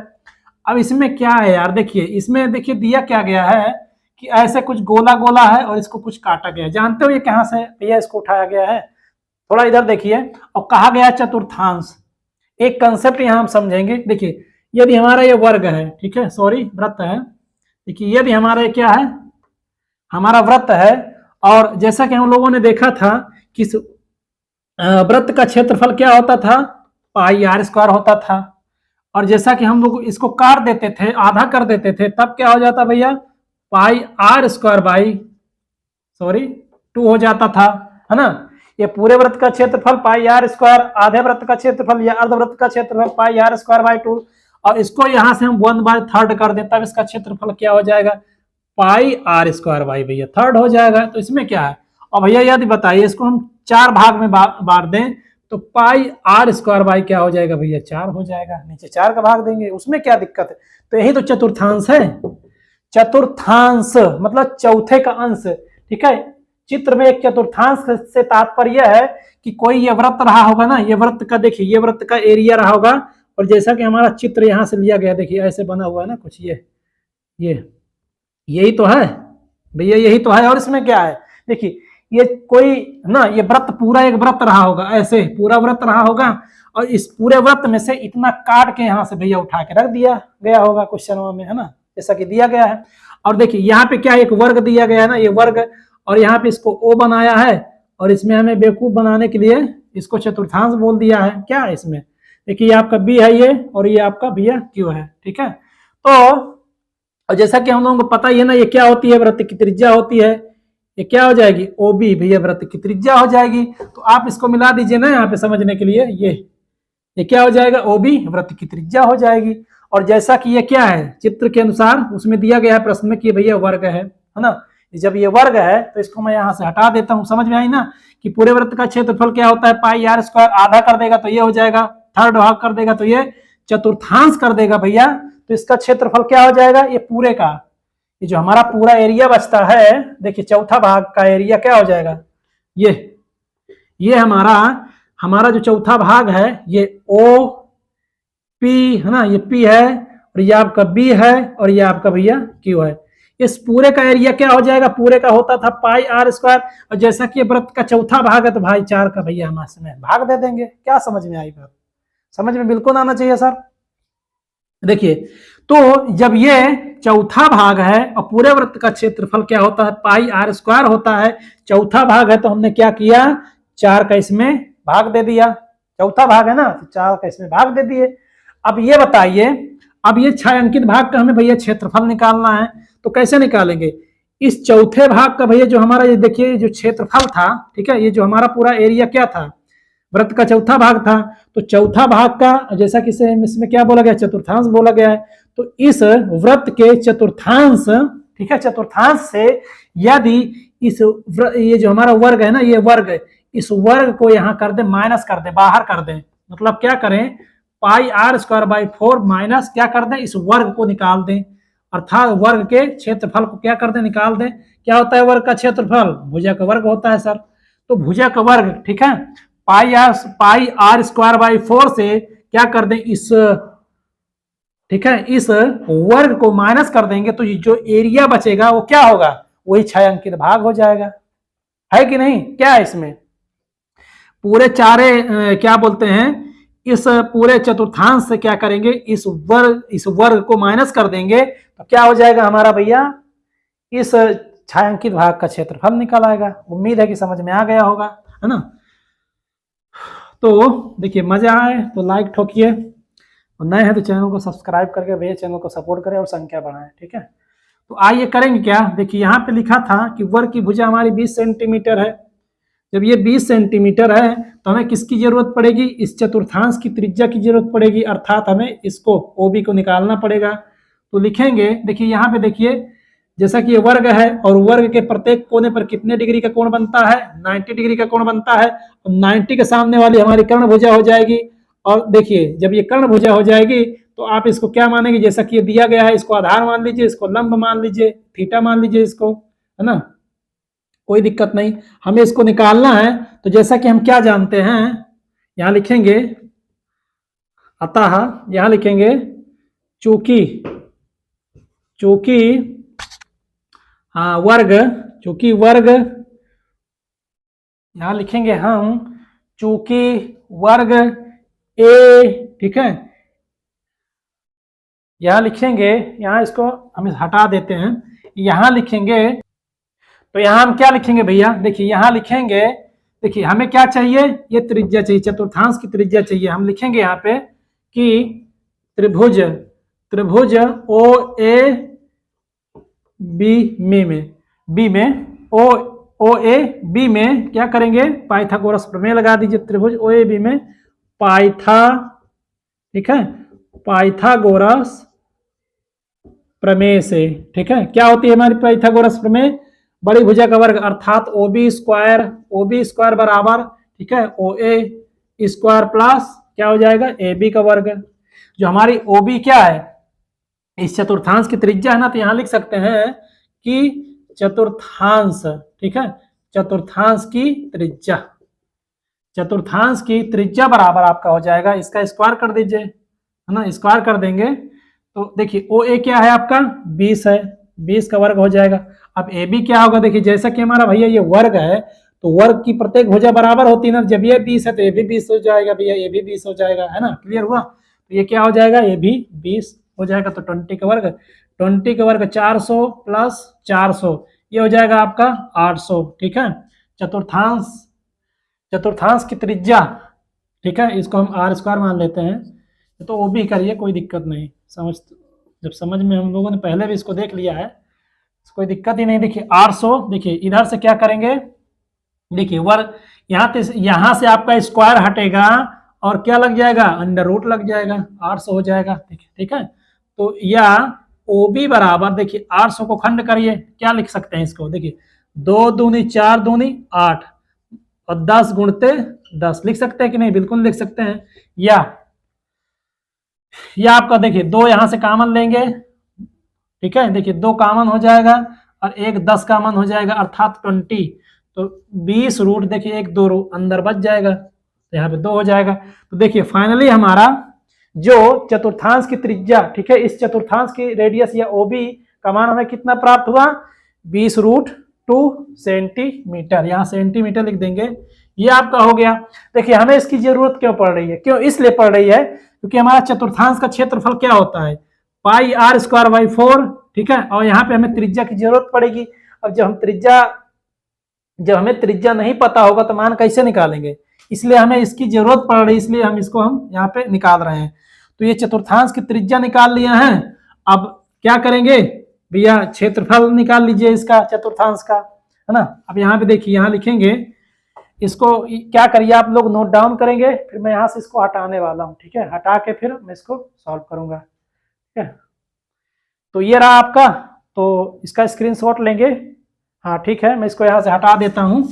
अब इसमें क्या है यार, देखिए इसमें देखिए दिया क्या गया है कि ऐसे कुछ गोला गोला है और इसको कुछ काटा गया है। जानते हो ये कहाँ से भैया इसको उठाया गया है, थोड़ा इधर देखिए। और कहा गया चतुर्थांश, एक कंसेप्ट यहाँ हम समझेंगे। देखिए यदि हमारा ये वर्ग है, ठीक है, सॉरी वृत्त है, देखिए यदि हमारा ये क्या है, हमारा वृत्त है, और जैसा कि हम लोगों ने देखा था कि वृत्त का क्षेत्रफल क्या होता था, पाई आर स्क्वायर होता था। और जैसा कि हम लोग इसको काट देते थे, आधा कर देते थे, तब क्या हो जाता भैया, पाई आर स्क्वायर बाई सॉरी 2 हो जाता था, है ना। ये पूरे वृत्त का क्षेत्रफल पाई आर स्क्वायर, आधे वृत्त का क्षेत्रफल या अर्धवृत्त का क्षेत्रफल पाई आर स्क्वायर बाई 2, और इसको यहां से हम 1/3 कर दें तब इसका क्षेत्रफल क्या हो जाएगा, पाई आर स्क्वायर बाई भैया 3 हो जाएगा। तो इसमें क्या है, और भैया यदि बताइए इसको हम 4 भाग में बांट दें तो पाई आर स्क्वायर बाई क्या हो जाएगा भैया, 4 हो जाएगा। नीचे 4 का भाग देंगे, उसमें क्या दिक्कत है। तो यही तो चतुर्थांश है, चतुर्थांश मतलब चौथे का अंश। ठीक है, चित्र में एक चतुर्थांश से तात्पर्य है कि कोई ये वृत्त रहा होगा ना, ये वृत्त का देखिए, ये वृत्त का एरिया रहा होगा, और जैसा कि हमारा चित्र यहाँ से लिया गया, देखिए ऐसे बना हुआ है ना कुछ, ये यही तो है भैया, यही तो है। और इसमें क्या है, देखिए ये कोई ना, ये वृत्त पूरा एक वृत्त रहा होगा, ऐसे पूरा वृत्त रहा होगा, और इस पूरे वृत्त में से इतना काट के यहाँ से भैया उठा के रख दिया गया होगा क्वेश्चन में, है ना, जैसा कि दिया गया है। और देखिए यहाँ पे क्या एक वर्ग दिया गया है ना, ये वर्ग, और यहाँ पे इसको ओ बनाया है, और इसमें हमें बेवकूफ बनाने के लिए इसको चतुर्थांश बोल दिया है। क्या है इसमें, देखिए आपका बी है ये, और ये आपका भैया क्यू है। ठीक है, तो और जैसा कि हम लोगों को पता ही है ना, ये क्या होती है, वृत्त की त्रिज्या होती है, ये क्या हो जाएगी, ओ बी भैया वृत्त की त्रिज्या हो जाएगी। तो आप इसको मिला दीजिए ना यहाँ पे समझने के लिए, ये क्या हो जाएगा, ओ बी वृत्त की त्रिज्या हो जाएगी। और जैसा कि ये क्या है, चित्र के अनुसार उसमें दिया गया है प्रश्न में कि भैया वर्ग है ना। जब ये वर्ग है तो इसको मैं यहाँ से हटा देता हूँ, समझ में आई ना, कि पूरे वृत्त का क्षेत्रफल क्या होता है, पाई आर स्क्वायर, आधा कर देगा तो ये हो जाएगा, 3rd भाग कर देगा तो ये चतुर्थांश कर देगा भैया, तो इसका क्षेत्रफल क्या हो जाएगा, ये पूरे का, ये जो हमारा पूरा एरिया बचता है, देखिए चौथा भाग का एरिया क्या हो जाएगा, ये हमारा जो चौथा भाग है, ये ओ पी है ना, ये पी है, और ये आपका बी है, और ये आपका भैया क्यू है। इस पूरे का एरिया क्या हो जाएगा, पूरे का होता था पाई आर स्क्वायर, और जैसा कि वृत्त का चौथा भाग है तो भाई 4 का भैया हम इसमें भाग दे देंगे। क्या समझ में आई बात, समझ में बिल्कुल आना चाहिए सर। देखिए तो जब ये चौथा भाग है और पूरे वृत्त का क्षेत्रफल क्या होता है, पाई आर स्क्वायर होता है, छठा भाग है तो हमने क्या किया, 4 का इसमें भाग दे दिया, चौथा भाग है ना तो 4 का इसमें भाग दे दिए। अब ये बताइए, अब ये छायांकित भाग का हमें भैया क्षेत्रफल निकालना है, तो कैसे निकालेंगे, इस चौथे भाग का भैया जो हमारा ये देखिए जो क्षेत्रफल था, ठीक है, ये जो हमारा पूरा एरिया क्या था, वृत्त का चौथा भाग था, तो चौथा भाग का जैसा कि इसमें क्या बोला गया, चतुर्थांश बोला गया है, तो इस वृत्त के चतुर्थांश, ठीक है, चतुर्थांश से यदि इस ये जो हमारा वर्ग है ना, ये वर्ग, इस वर्ग को यहाँ कर दे, माइनस कर दे, बाहर कर दे, मतलब क्या करें, पाई आर स्क्वायर बाई 4 माइनस क्या कर दें, इस वर्ग को निकाल दें, अर्थात वर्ग के क्षेत्रफल को क्या कर दें, निकाल दें। क्या होता है वर्ग का क्षेत्रफल, भुजा का वर्ग होता है सर, तो भुजा का वर्ग, ठीक है, पाई आर स्क्वायर बाई 4 से क्या कर दें, इस, ठीक है, इस वर्ग को माइनस कर देंगे, तो जो एरिया बचेगा वो क्या होगा, वही छायांकित भाग हो जाएगा, है कि नहीं। क्या है इसमें पूरे चारे क्या बोलते हैं, इस पूरे चतुर्थांश से क्या करेंगे, इस वर्ग को माइनस कर देंगे, तो क्या हो जाएगा हमारा भैया, इस छायांकित भाग का क्षेत्रफल निकल आएगा। उम्मीद है कि समझ में आ गया होगा, है ना। तो देखिए मजा आए तो लाइक ठोकिए, और नए हैं तो चैनल को सब्सक्राइब करके भैया चैनल को सपोर्ट करें और संख्या बढ़ाएं, ठीक है। तो आइए करेंगे क्या, देखिए यहाँ पे लिखा था कि वर्ग की भुजा हमारी 20 सेंटीमीटर है। जब ये 20 सेंटीमीटर है तो हमें किसकी जरूरत पड़ेगी, इस चतुर्थांश की त्रिज्या की जरूरत पड़ेगी, अर्थात हमें इसको ओबी को निकालना पड़ेगा। तो लिखेंगे, देखिए यहाँ पे देखिए, जैसा कि ये वर्ग है और वर्ग के प्रत्येक कोने पर कितने डिग्री का कोण बनता है, 90 डिग्री का कोण बनता है। और 90 के सामने वाली हमारी कर्ण भुजा हो जाएगी। और देखिए जब ये कर्ण भुजा हो जाएगी तो आप इसको क्या मानेंगे, जैसा कि ये दिया गया है, इसको आधार मान लीजिए, इसको लंब मान लीजिए, थीटा मान लीजिए इसको, है ना, कोई दिक्कत नहीं। हमें इसको निकालना है तो जैसा कि हम क्या जानते हैं, यहां लिखेंगे, अतः यहां लिखेंगे चूंकि वर्ग, चूंकि वर्ग, यहां लिखेंगे हम चूंकि वर्ग ए, ठीक है, यहां लिखेंगे, यहां इसको हम हटा देते हैं, यहां लिखेंगे, तो यहां हम क्या लिखेंगे भैया, देखिए यहां लिखेंगे, देखिए हमें क्या चाहिए, ये त्रिज्या चाहिए, चतुर्थांश की त्रिज्या चाहिए। हम लिखेंगे यहाँ पे कि त्रिभुज ओ ए बी में ओ ए बी में क्या करेंगे, पाइथागोरस प्रमेय लगा दीजिए। त्रिभुज ओ ए बी में ठीक है, पाइथागोरस प्रमेय से, ठीक है, क्या होती है हमारी पाइथागोरस प्रमेय, बड़ी भुजा का वर्ग अर्थात ओ बी स्क्वायर बराबर, ठीक है, ओ ए स्क्वायर प्लस क्या हो जाएगा, ए बी का वर्ग। जो हमारी ओ बी क्या है, इस चतुर्थांश की त्रिज्या है ना, तो यहां लिख सकते हैं कि चतुर्थांश, ठीक है, चतुर्थांश की त्रिज्या बराबर आपका हो जाएगा, इसका स्क्वायर कर दीजिए, है ना, स्क्वायर कर देंगे तो देखिए ओ ए क्या है आपका 20 है, 20 का वर्ग हो जाएगा। अब ए बी क्या होगा, देखिए जैसा कि हमारा भैया ये वर्ग है तो वर्ग की प्रत्येक भुजा बराबर होती है ना, जब ये 20 है तो ये भी 20 हो जाएगा भैया, ये भी 20 हो जाएगा, है ना, क्लियर हुआ। तो ये क्या हो जाएगा, ये भी 20 हो जाएगा। तो 20 का वर्ग 400 प्लस 400 ये हो जाएगा आपका 800, ठीक है। चतुर्थांश की त्रिज्या, ठीक है, इसको हम आर स्क्वायर मान लेते हैं, तो वो भी करिए, कोई दिक्कत नहीं, समझ में हम लोगों ने पहले भी इसको देख लिया है, कोई दिक्कत ही नहीं। देखिए 800, देखिए इधर से क्या करेंगे, देखिए वर्ग यहां से आपका स्क्वायर हटेगा और क्या लग जाएगा, अंडर रूट लग जाएगा, 800 हो जाएगा, ठीक है। तो या ओ बी बराबर, देखिए 800 को खंड करिए, क्या लिख सकते हैं इसको, देखिए 2 दूनी 4 दूनी 8 और 10 गुणते 10 लिख सकते हैं कि नहीं, बिल्कुल लिख सकते हैं। या आपका देखिए 2 यहां से कॉमन लेंगे, ठीक है, देखिए 2 कॉमन हो जाएगा और 1 10 कॉमन हो जाएगा अर्थात 20, तो 20 रूट, देखिए 1 2 अंदर बच जाएगा, तो यहाँ पे 2 हो जाएगा। तो देखिए फाइनली हमारा जो चतुर्थांश की त्रिज्या, ठीक है, इस चतुर्थांश की रेडियस या ओबी का मान हमें कितना प्राप्त हुआ, 20√2 सेंटीमीटर, यहाँ सेंटीमीटर लिख देंगे, ये आपका हो गया। देखिए हमें इसकी जरूरत क्यों पड़ रही है, क्यों इसलिए पड़ रही है क्योंकि हमारा चतुर्थांश का क्षेत्रफल क्या होता है, पाई आर स्क्वायर बाई 4, ठीक है, और यहाँ पे हमें त्रिज्या की जरूरत पड़ेगी। अब जब हमें त्रिज्या नहीं पता होगा तो मान कैसे निकालेंगे, इसलिए हमें इसकी जरूरत पड़ रही है, इसलिए हम इसको यहाँ पे निकाल रहे हैं। तो ये चतुर्थांश की त्रिज्या निकाल लिया है, अब क्या करेंगे भैया, क्षेत्रफल निकाल लीजिए इसका, चतुर्थांश का, है ना। अब यहाँ पे देखिए, यहाँ लिखेंगे, इसको क्या करिए आप लोग नोट डाउन करेंगे, फिर मैं यहाँ से इसको हटाने वाला हूँ, ठीक है, हटा के फिर मैं इसको सॉल्व करूंगा, ठीक है। तो ये रहा आपका, तो इसका स्क्रीनशॉट लेंगे, हाँ ठीक है, मैं इसको यहाँ से हटा देता हूँ।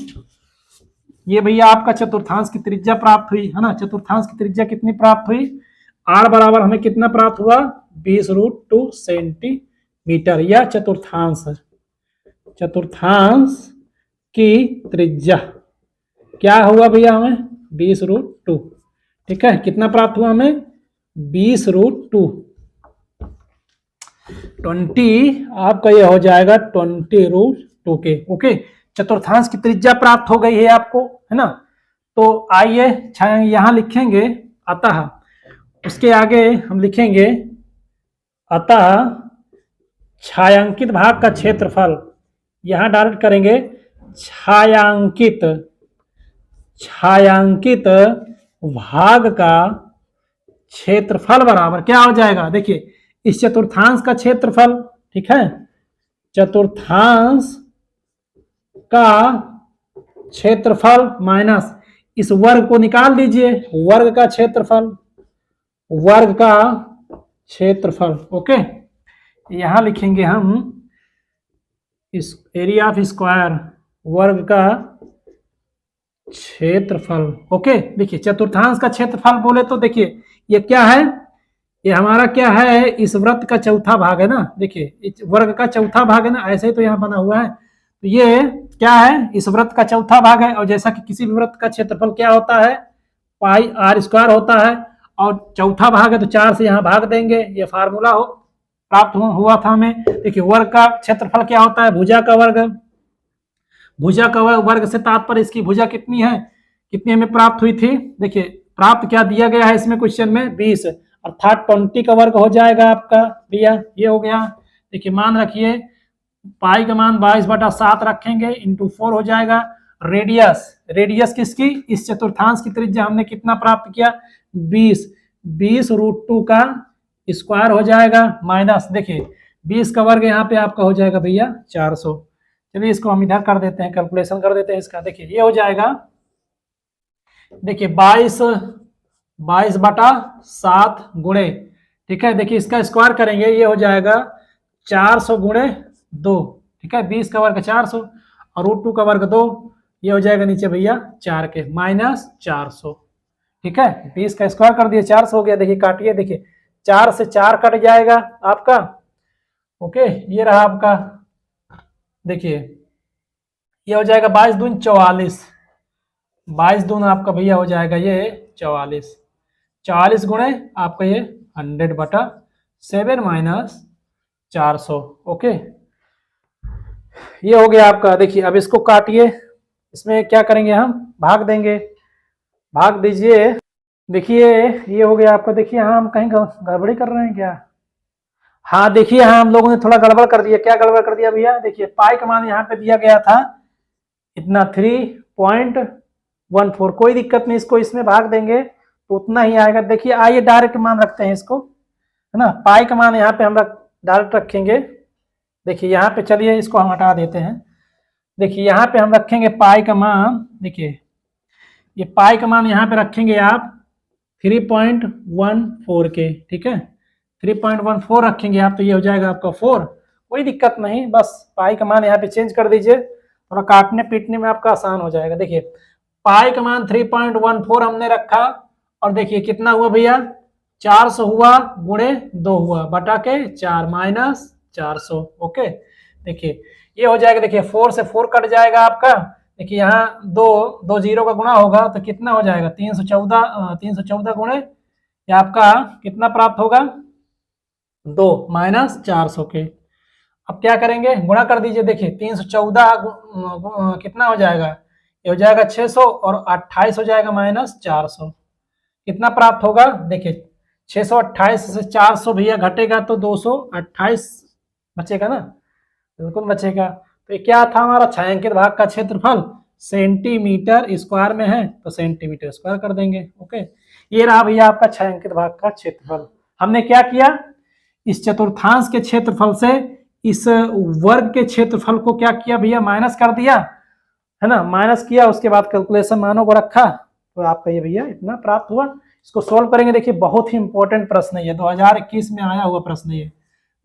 ये भैया आपका चतुर्थांश की त्रिज्या प्राप्त हुई, है ना, चतुर्थांश की त्रिज्या कितनी प्राप्त हुई, आर बराबर हमें कितना प्राप्त हुआ, 20√2 सेंटीमीटर, या चतुर्थांश की त्रिज्या क्या हुआ भैया, हमें 20√2, ठीक है, कितना प्राप्त हुआ हमें, 20√2, 20 आपका ये हो जाएगा 20√2 के, ओके। चतुर्थांश की त्रिज्या प्राप्त हो गई है आपको, है ना। तो आइए यहां लिखेंगे अतः, उसके आगे हम लिखेंगे अतः छायांकित भाग का क्षेत्रफल, यहां डायरेक्ट करेंगे छायांकित भाग का क्षेत्रफल बराबर क्या हो जाएगा, देखिए इस चतुर्थांश का क्षेत्रफल, ठीक है, चतुर्थांश का क्षेत्रफल माइनस इस वर्ग को निकाल दीजिए, वर्ग का क्षेत्रफल, वर्ग का क्षेत्रफल। ओके, यहां लिखेंगे हम इस एरिया ऑफ स्क्वायर, वर्ग का क्षेत्रफल। ओके, देखिए चतुर्थांश का क्षेत्रफल बोले तो देखिए ये क्या है, ये हमारा क्या है, इस वृत्त का चौथा भाग है ना, देखिए वर्ग का चौथा भाग है ना, ऐसे ही तो यहाँ बना हुआ है, तो ये क्या है, इस वृत्त का चौथा भाग है। और जैसा कि किसी भी वृत्त का क्षेत्रफल क्या होता है, पाई आर स्क्वायर होता है, और चौथा भाग है तो 4 से यहाँ भाग देंगे, ये फार्मूला प्राप्त हुआ था हमें। देखिए वर्ग का क्षेत्रफल क्या होता है, भुजा का वर्ग, भुजा का वर्ग से तात्पर्य इसकी भुजा कितनी है, कितनी हमें प्राप्त हुई थी, देखिए प्राप्त क्या दिया गया है इसमें क्वेश्चन में 20, अर्थात 20 का वर्ग हो जाएगा आपका भैया, ये हो गया। देखिए मान रखिए पाई का मान 22/7 रखेंगे, इंटू 4 हो जाएगा। रेडियस, रेडियस किसकी, इस चतुर्थांश की त्रिज्या हमने कितना प्राप्त किया 20, 20√2 का स्क्वायर हो जाएगा, माइनस देखिए 20 का वर्ग यहाँ पे आपका हो जाएगा भैया 400। चलिए इसको हम इधर कर देते हैं, कैलकुलेशन कर देते हैं इसका। देखिए ये हो जाएगा, देखिए 22/7 गुणे, ठीक है, देखिए इसका स्क्वायर करेंगे, ये हो जाएगा 400 गुणे 2, ठीक है, 20 का वर्ग 400 और √2 का वर्ग 2, ये हो जाएगा नीचे भैया 4 के माइनस 400, ठीक है, 20 का स्क्वायर कर दिए 400 हो गया। देखिए काटिए, देखिए 4 से 4 कट जाएगा आपका। ओके, ये रहा आपका, देखिए ये हो जाएगा 22 दूनी 44, 22 दूना आपका भैया हो जाएगा ये 44, 44 गुणे आपका ये 100/7 माइनस 400। ओके, ये हो गया आपका। देखिए अब इसको काटिए, इसमें क्या करेंगे हम, भाग देंगे, भाग दीजिए। देखिए ये हो गया आपका, देखिए हाँ हम कहीं गड़बड़ी कर रहे हैं क्या, हाँ देखिए हाँ हम लोगों ने थोड़ा गड़बड़ कर दिया। क्या गड़बड़ कर दिया भैया, देखिए पाई का मान यहाँ पे दिया गया था इतना 3.14, कोई दिक्कत नहीं, इसको इसमें भाग देंगे तो उतना ही आएगा। देखिए आइए डायरेक्ट मान रखते हैं इसको, है ना, पाई का मान यहाँ पे हम डायरेक्ट रखेंगे। देखिए यहाँ पे चलिए इसको हम हटा देते हैं। देखिए यहाँ पे हम रखेंगे पाई का मान, देखिए ये पाई का मान यहाँ पे रखेंगे आप 3.14 के, ठीक है, 3.14 रखेंगे आप, तो ये हो जाएगा आपका 4, कोई दिक्कत नहीं, बस पाई का मान यहाँ पे चेंज कर दीजिए, थोड़ा काटने पीटने में आपका आसान हो जाएगा। देखिए पाई का मान 3.14 हमने रखा, और देखिए कितना हुआ भैया 400 हुआ गुणे 2 हुआ बटा के 4 माइनस 400। ओके, देखिए ये हो जाएगा, देखिए 4 से 4 कट जाएगा आपका, देखिए यहाँ 2 जीरो का गुणा होगा तो कितना हो जाएगा 314 गुणे ये आपका कितना प्राप्त होगा 2 माइनस 400 के। अब क्या करेंगे, गुणा कर दीजिए। देखिए 314 कितना हो जाएगा, ये हो जाएगा 600 और 28 हो जाएगा माइनस 400, कितना प्राप्त होगा, देखिए 628 से 400 भैया घटेगा तो 228 बचेगा ना, बिल्कुल बचेगा। तो ये क्या था हमारा छायांकित भाग का क्षेत्रफल, सेंटीमीटर स्क्वायर में है तो सेंटीमीटर स्क्वायर कर देंगे। ओके, ये रहा भैया आपका छायांकित भाग का क्षेत्रफल। हमने क्या किया, इस चतुर्थांश के क्षेत्रफल से इस वर्ग के क्षेत्रफल को क्या किया भैया, माइनस कर दिया, है ना, माइनस किया, उसके बाद कैलकुलेशन मानों को रखा, तो आपका ये भैया इतना प्राप्त हुआ। इसको सोल्व करेंगे। देखिए बहुत ही इंपॉर्टेंट प्रश्न है ये, 2021 में आया हुआ प्रश्न ये,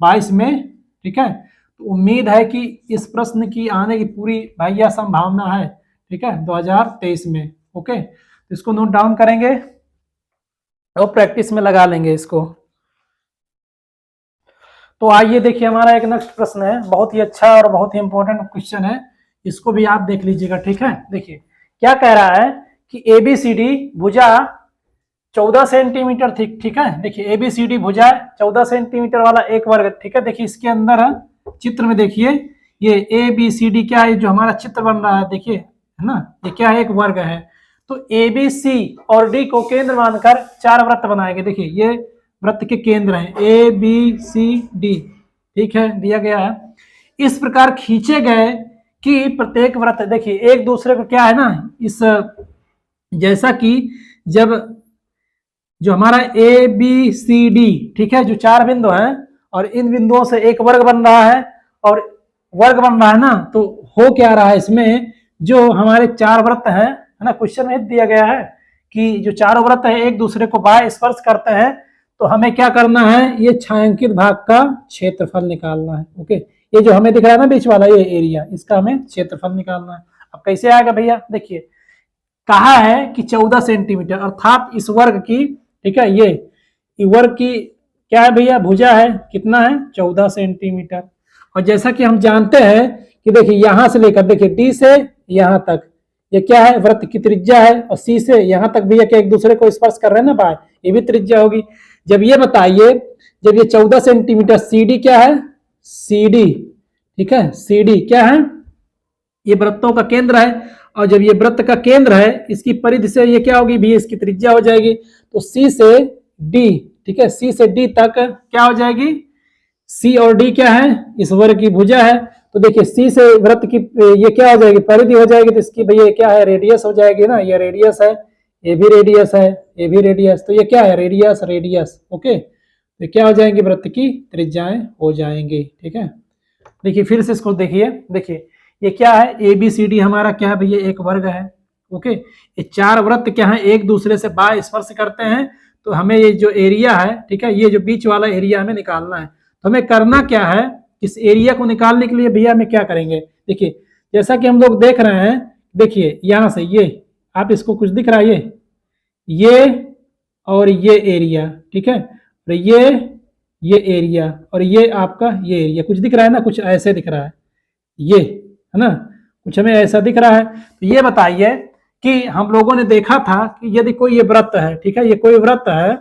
22 में, ठीक है, तो उम्मीद है कि इस प्रश्न की आने की पूरी भैया संभावना है, ठीक है, 2023 में। ओके, तो इसको नोट डाउन करेंगे और प्रैक्टिस में लगा लेंगे इसको। तो आइए देखिए हमारा एक नेक्स्ट प्रश्न है, बहुत ही अच्छा और बहुत ही इंपॉर्टेंट क्वेश्चन है, इसको भी आप देख लीजिएगा, ठीक है। देखिए क्या कह रहा है कि ABCD भुजा 14 सेंटीमीटर थी, ठीक है, देखिए ABCD भुजा 14 सेंटीमीटर वाला एक वर्ग, ठीक है। देखिए इसके अंदर चित्र में देखिए ये ABCD क्या है, जो हमारा चित्र बन रहा है, देखिए है ना, ये क्या है, एक वर्ग है। तो ABC और D को केंद्र मानकर 4 वृत्त बनाएंगे। देखिए ये वृत्त के केंद्र हैं ABCD, ठीक है, दिया गया है। इस प्रकार खींचे गए कि प्रत्येक वृत्त, देखिए एक दूसरे को क्या है ना, इस जैसा कि जब जो हमारा ए बी सी डी, ठीक है, जो 4 बिंदु हैं और इन बिंदुओं से एक वर्ग बन रहा है और वर्ग बन रहा है ना, तो हो क्या रहा है इसमें, जो हमारे 4 वृत्त हैं, है ना, क्वेश्चन में दिया गया है कि जो 4 वृत्त है एक दूसरे को बाह्य स्पर्श करते हैं, तो हमें क्या करना है, ये छायांकित भाग का क्षेत्रफल निकालना है। ओके, ये जो हमें दिख रहा है ना बीच वाला ये एरिया, इसका हमें क्षेत्रफल निकालना है। अब कैसे आएगा भैया, देखिए कहा है कि 14 सेंटीमीटर, अर्थात इस वर्ग की, ठीक है, ये वर्ग की क्या है भैया, भुजा है, कितना है, 14 सेंटीमीटर। और जैसा कि हम जानते हैं कि देखिए यहां से लेकर, देखिए डी से यहां तक ये क्या है, वृत्त की त्रिज्या है, और सी से यहां तक भैया क्या एक दूसरे को स्पर्श कर रहे हैं ना बाय, ये भी त्रिज्या होगी। जब ये बताइए, जब ये 14 सेंटीमीटर, सी डी क्या है, सी डी, ठीक है, सी डी क्या है, ये वृत्तों का केंद्र है, और जब ये वृत्त का केंद्र है, इसकी परिधि से ये क्या होगी भी, इसकी त्रिज्या हो जाएगी। तो सी से डी, ठीक है, सी से डी तक क्या हो जाएगी, सी और डी क्या है, इस वर्ग की भुजा है। तो देखिए सी से वृत्त की ये क्या हो जाएगी, परिधि हो जाएगी, तो इसकी भैया क्या है, रेडियस हो जाएगी ना, ये रेडियस है, ये भी रेडियस है, ये भी रेडियस, तो ये क्या है, रेडियस रेडियस। ओके, तो क्या हो जाएंगे, वृत्त की त्रिज्याएं हो जाएंगी। ठीक है, देखिए फिर से इसको देखिए, देखिए ये क्या है, ए बी सी डी हमारा क्या है भैया, एक वर्ग है। ओके, ये 4 वृत्त क्या है, एक दूसरे से बाह्य स्पर्श करते हैं, तो हमें ये जो एरिया है, ठीक है, ये जो बीच वाला एरिया हमें निकालना है। तो हमें करना क्या है, इस एरिया को निकालने के लिए भैया हमें क्या करेंगे, देखिए जैसा कि हम लोग देख रहे हैं, देखिए यहां से ये आप इसको कुछ दिख रहा है, ये और ये एरिया, ठीक है, और ये एरिया और ये आपका ये एरिया कुछ दिख रहा है ना, कुछ ऐसे दिख रहा है, ये है ना, कुछ हमें ऐसा दिख रहा है। तो ये बताइए कि हम लोगों ने देखा था कि यदि कोई ये वृत्त है, ठीक है, ये कोई वृत्त है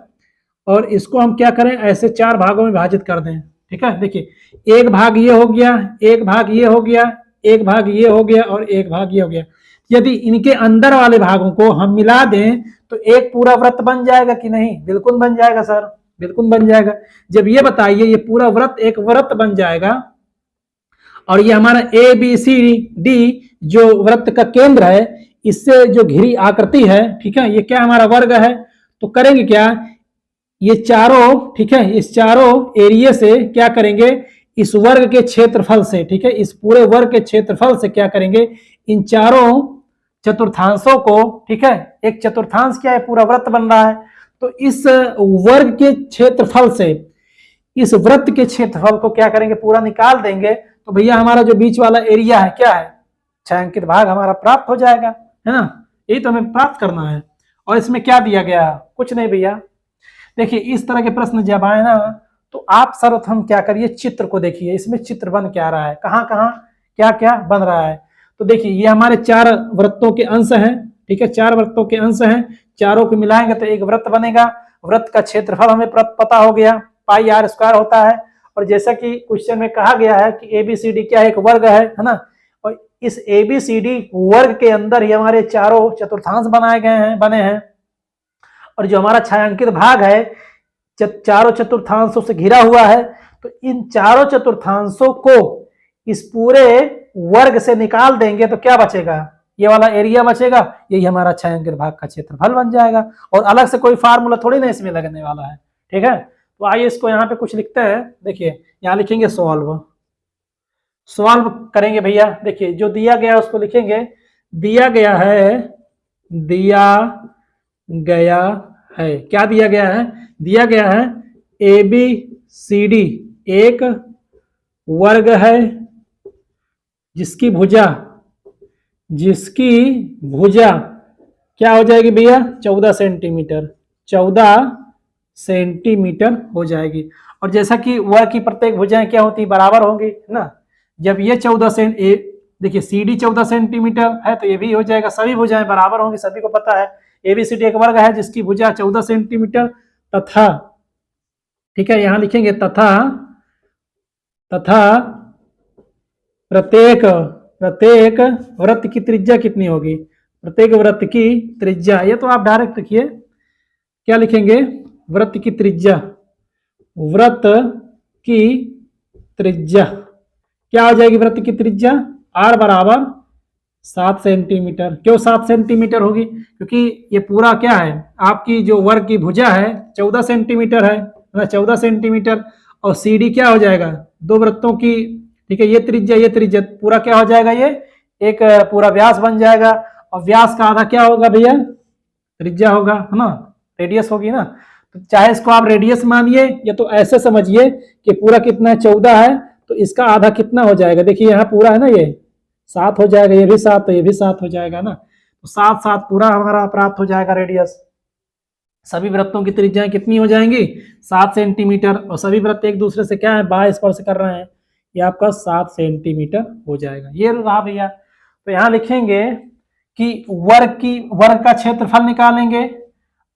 और इसको हम क्या करें, ऐसे 4 भागों में विभाजित कर दें। ठीक है, देखिए एक भाग ये हो गया, एक भाग ये हो गया, एक भाग ये हो गया और एक भाग ये हो गया। यदि इनके अंदर वाले भागों को हम मिला दें तो एक पूरा वृत्त बन जाएगा कि नहीं, बिल्कुल बन जाएगा सर, बिल्कुल बन जाएगा। जब ये बताइए ये पूरा वृत्त एक वृत्त बन जाएगा और ये हमारा ए बी सी डी जो वृत्त का केंद्र है, इससे जो घिरी आकृति है, ठीक है, ये क्या हमारा वर्ग है। तो करेंगे क्या, ये चारों, ठीक है, इस चारों एरिया से क्या करेंगे, इस वर्ग के क्षेत्रफल से, ठीक है, इस पूरे वर्ग के क्षेत्रफल से क्या करेंगे, इन चारों चतुर्थांशों को, ठीक है, एक चतुर्थांश क्या है, पूरा वृत्त बन रहा है, तो इस वर्ग के क्षेत्रफल से इस वृत्त के क्षेत्रफल को क्या करेंगे, पूरा निकाल देंगे। तो भैया हमारा जो बीच वाला एरिया है क्या है, छायांकित भाग हमारा प्राप्त हो जाएगा, है ना, यही तो हमें प्राप्त करना है। और इसमें क्या दिया गया, कुछ नहीं भैया। देखिए इस तरह के प्रश्न जब आए ना, तो आप सर्वप्रथम क्या करिए, चित्र को देखिए, इसमें चित्र बन क्या रहा है, कहाँ कहाँ क्या क्या बन रहा है। तो देखिए ये हमारे 4 वृत्तों के अंश हैं, ठीक है, 4 वृत्तों के अंश हैं, चारों को मिलाएंगे तो एक वृत्त बनेगा। वृत्त का क्षेत्रफल हमें पता हो गया, पाई आर स्क्वायर होता है। और जैसा कि क्वेश्चन में कहा गया है कि एबीसीडी क्या एक वर्ग है ना, और इस एबीसीडी वर्ग के अंदर ही हमारे चारों चतुर्थांश बनाए गए हैं, बने हैं। और जो हमारा छायांकित भाग है चारों चतुर्थांशों से घिरा हुआ है, तो इन चारों चतुर्थांशों को इस पूरे वर्ग से निकाल देंगे तो क्या बचेगा, ये वाला एरिया बचेगा, यही हमारा छायांकित भाग का क्षेत्रफल बन जाएगा। और अलग से कोई फार्मूला थोड़ी ना इसमें लगने वाला है। ठीक है, तो आइए इसको यहाँ पे कुछ लिखते हैं। देखिए यहाँ लिखेंगे सॉल्व, सॉल्व करेंगे भैया। देखिए जो दिया गया उसको लिखेंगे, दिया गया है, दिया गया है, क्या दिया गया है, दिया गया है ए बी सी डी एक वर्ग है जिसकी भुजा क्या हो जाएगी भैया, 14 सेंटीमीटर, 14 सेंटीमीटर हो जाएगी। और जैसा कि वर्ग की प्रत्येक भुजाएं क्या होती, बराबर होंगी ना। जब ये 14 सेंट, देखिए सी डी 14 सेंटीमीटर है तो ये भी हो जाएगा, सभी भुजाएं बराबर होंगी, सभी को पता है। एबीसीडी एक वर्ग है जिसकी भुजा 14 सेंटीमीटर तथा, ठीक है, यहां लिखेंगे तथा प्रत्येक वृत्त की त्रिज्या कितनी होगी, प्रत्येक वृत्त की त्रिज्या, ये तो आप डायरेक्ट लिखिए, क्या लिखेंगे, वृत्त की त्रिज्या, वृत्त की त्रिज्या क्या हो जाएगी, वृत्त की त्रिज्या आर बराबर 7 सेंटीमीटर। क्यों 7 सेंटीमीटर होगी? क्योंकि ये पूरा क्या है, आपकी जो वर्ग की भुजा है 14 सेंटीमीटर है ना, 14 सेंटीमीटर। और सी डी क्या हो जाएगा, दो वृत्तों की, ठीक है, ये त्रिज्या पूरा क्या हो जाएगा, ये एक पूरा व्यास बन जाएगा। और व्यास का आधा क्या होगा भैया, त्रिज्या होगा, है ना, रेडियस होगी ना। तो चाहे इसको आप रेडियस मानिए या तो ऐसे समझिए कि पूरा कितना 14 है, तो इसका आधा कितना हो जाएगा, देखिए यहाँ पूरा है ना, ये 7 हो जाएगा, ये भी 7 तो ये भी 7 हो जाएगा ना। तो 7 7 पूरा हमारा प्राप्त हो जाएगा रेडियस। सभी वृत्तों की त्रिज्याएं कितनी हो जाएंगी, 7 सेंटीमीटर। और सभी वृत्त एक दूसरे से क्या है, बाह्य स्पर्श कर रहे हैं, ये आपका 7 सेंटीमीटर हो जाएगा। ये रहा भैया। तो यहाँ लिखेंगे कि वर्ग का क्षेत्रफल निकालेंगे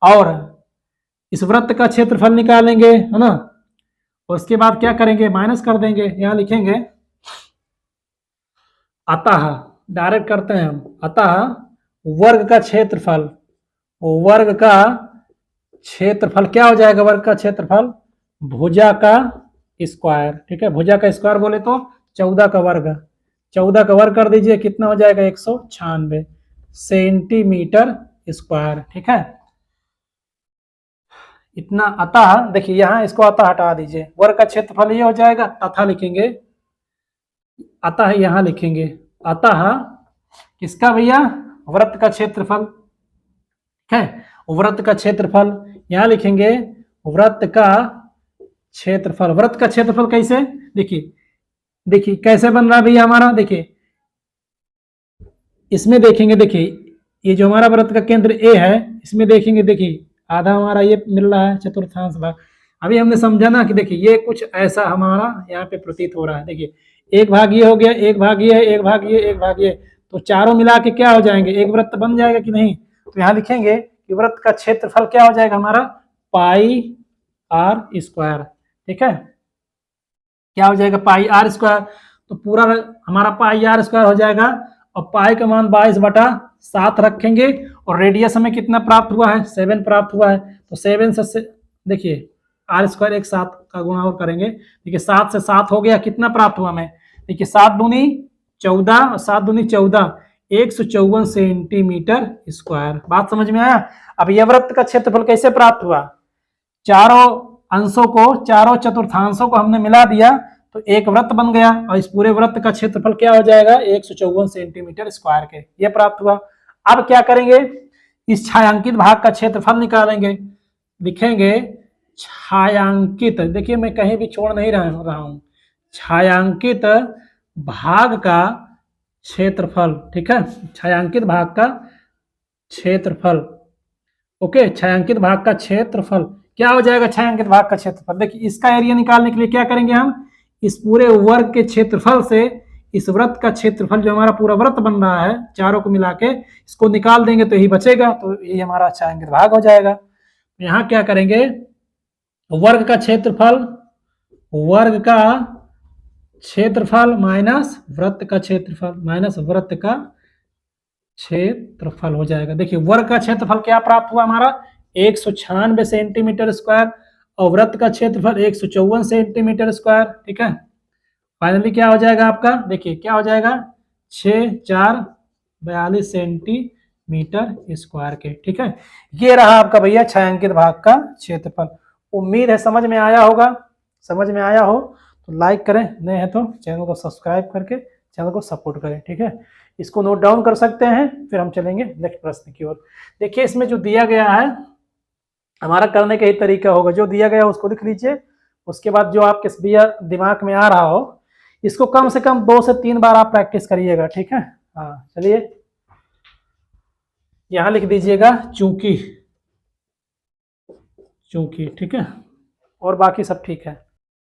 और इस वृत्त का क्षेत्रफल निकालेंगे, है ना। और उसके बाद क्या करेंगे, माइनस कर देंगे। यहाँ लिखेंगे अतः, डायरेक्ट करते हैं हम, अतः वर्ग का क्षेत्रफल, वर्ग का क्षेत्रफल क्या हो जाएगा, वर्ग का क्षेत्रफल भुजा का स्क्वायर, ठीक है। भुजा का स्क्वायर बोले तो 14 का वर्ग, 14 का वर्ग कर दीजिए, कितना हो जाएगा 196 सेंटीमीटर स्क्वायर, ठीक है। इतना। अतः देखिए यहाँ इसको अतः हटा दीजिए, वर्ग का क्षेत्रफल ये हो जाएगा, तथा लिखेंगे, अतः यहाँ लिखेंगे, अतः किसका भैया, वृत्त का क्षेत्रफल, ठीक है। वृत्त का क्षेत्रफल यहाँ लिखेंगे, वृत्त का क्षेत्रफल। वृत्त का क्षेत्रफल कैसे, देखिए देखिए कैसे बन रहा है भैया हमारा, देखिए इसमें देखेंगे, देखिए ये जो हमारा वृत्त का केंद्र ए है, इसमें देखेंगे, देखिए आधा हमारा ये मिल रहा है, चतुर्थांश भाग। अभी हमने समझा ना कि देखिए ये कुछ ऐसा हमारा यहाँ पे प्रतीत हो रहा है, देखिए एक भाग ये हो गया, एक भाग ये है, एक भाग ये, एक भाग ये, तो चारों मिला के क्या हो जाएंगे, एक वृत्त बन जाएगा कि नहीं। तो यहाँ लिखेंगे कि वृत्त का क्षेत्रफल क्या हो जाएगा हमारा, पाई आर स्क्वायर, ठीक है। क्या हो जाएगा, पाई आर स्क्वायर। तो पूरा हमारा पाई आर स्क्वायर हो जाएगा। और पाई का मान 22/7 रखेंगे। और रेडियस हमें कितना प्राप्त हुआ है, 7 प्राप्त हुआ है। तो 7 से देखिए आर स्क्वायर एक 7 का गुणा और करेंगे, देखिए 7 से 7 हो गया, कितना प्राप्त हुआ हमें, देखिए 7 दूनी 14, 7 दूनी 14, 154 सेंटीमीटर स्क्वायर। बात समझ में आया। अब यह वृत्त का क्षेत्रफल कैसे प्राप्त हुआ, चारों अंशों को, चारों चतुर्थांशों को हमने मिला दिया तो एक वृत्त बन गया। और इस पूरे वृत्त का क्षेत्रफल क्या हो जाएगा, 154 सेंटीमीटर स्क्वायर के, ये प्राप्त हुआ। अब क्या करेंगे, इस छायांकित भाग का क्षेत्रफल निकालेंगे। लिखेंगे छायांकित, देखिए मैं कहीं भी छोड़ नहीं रहा हूं, छायांकित भाग का क्षेत्रफल, ठीक है, छायांकित भाग का क्षेत्रफल। ओके, छायांकित भाग का क्षेत्रफल क्या हो जाएगा, छायांकित भाग का क्षेत्रफल। देखिए इसका एरिया निकालने के लिए क्या करेंगे हम, इस पूरे वर्ग के क्षेत्रफल से इस वृत्त का क्षेत्रफल, जो हमारा पूरा वृत्त बन रहा है चारों को मिला के, इसको निकाल देंगे तो यही बचेगा, तो ये हमारा छायांकित भाग हो जाएगा। यहाँ क्या करेंगे, वर्ग का क्षेत्रफल, वर्ग का क्षेत्रफल माइनस वृत्त का क्षेत्रफल, माइनस वृत्त का क्षेत्रफल हो जाएगा। देखिए वर्ग का क्षेत्रफल क्या प्राप्त हुआ हमारा, 196 सेंटीमीटर स्क्वायर। और वृत्त का क्षेत्रफल 154 सेंटीमीटर स्क्वायर, ठीक है। फाइनली क्या हो जाएगा आपका, देखिए क्या हो जाएगा, 6 4 42 सेंटीमीटर स्क्वायर के, ठीक है। ये रहा आपका भैया छायांकित भाग का क्षेत्रफल। उम्मीद है समझ में आया होगा। समझ में आया हो तो लाइक करें, नए हैं तो चैनल को सब्सक्राइब करके चैनल को सपोर्ट करें, ठीक है। इसको नोट डाउन कर सकते हैं, फिर हम चलेंगे नेक्स्ट प्रश्न की ओर। देखिए इसमें जो दिया गया है, हमारा करने का ही तरीका होगा, जो दिया गया है उसको लिख लीजिए। उसके बाद जो आपके भैया दिमाग में आ रहा हो, इसको कम से कम 2 से 3 बार आप प्रैक्टिस करिएगा, ठीक है। हाँ चलिए, यहाँ लिख दीजिएगा चूंकि, चूंकि, ठीक है। और बाकी सब ठीक है।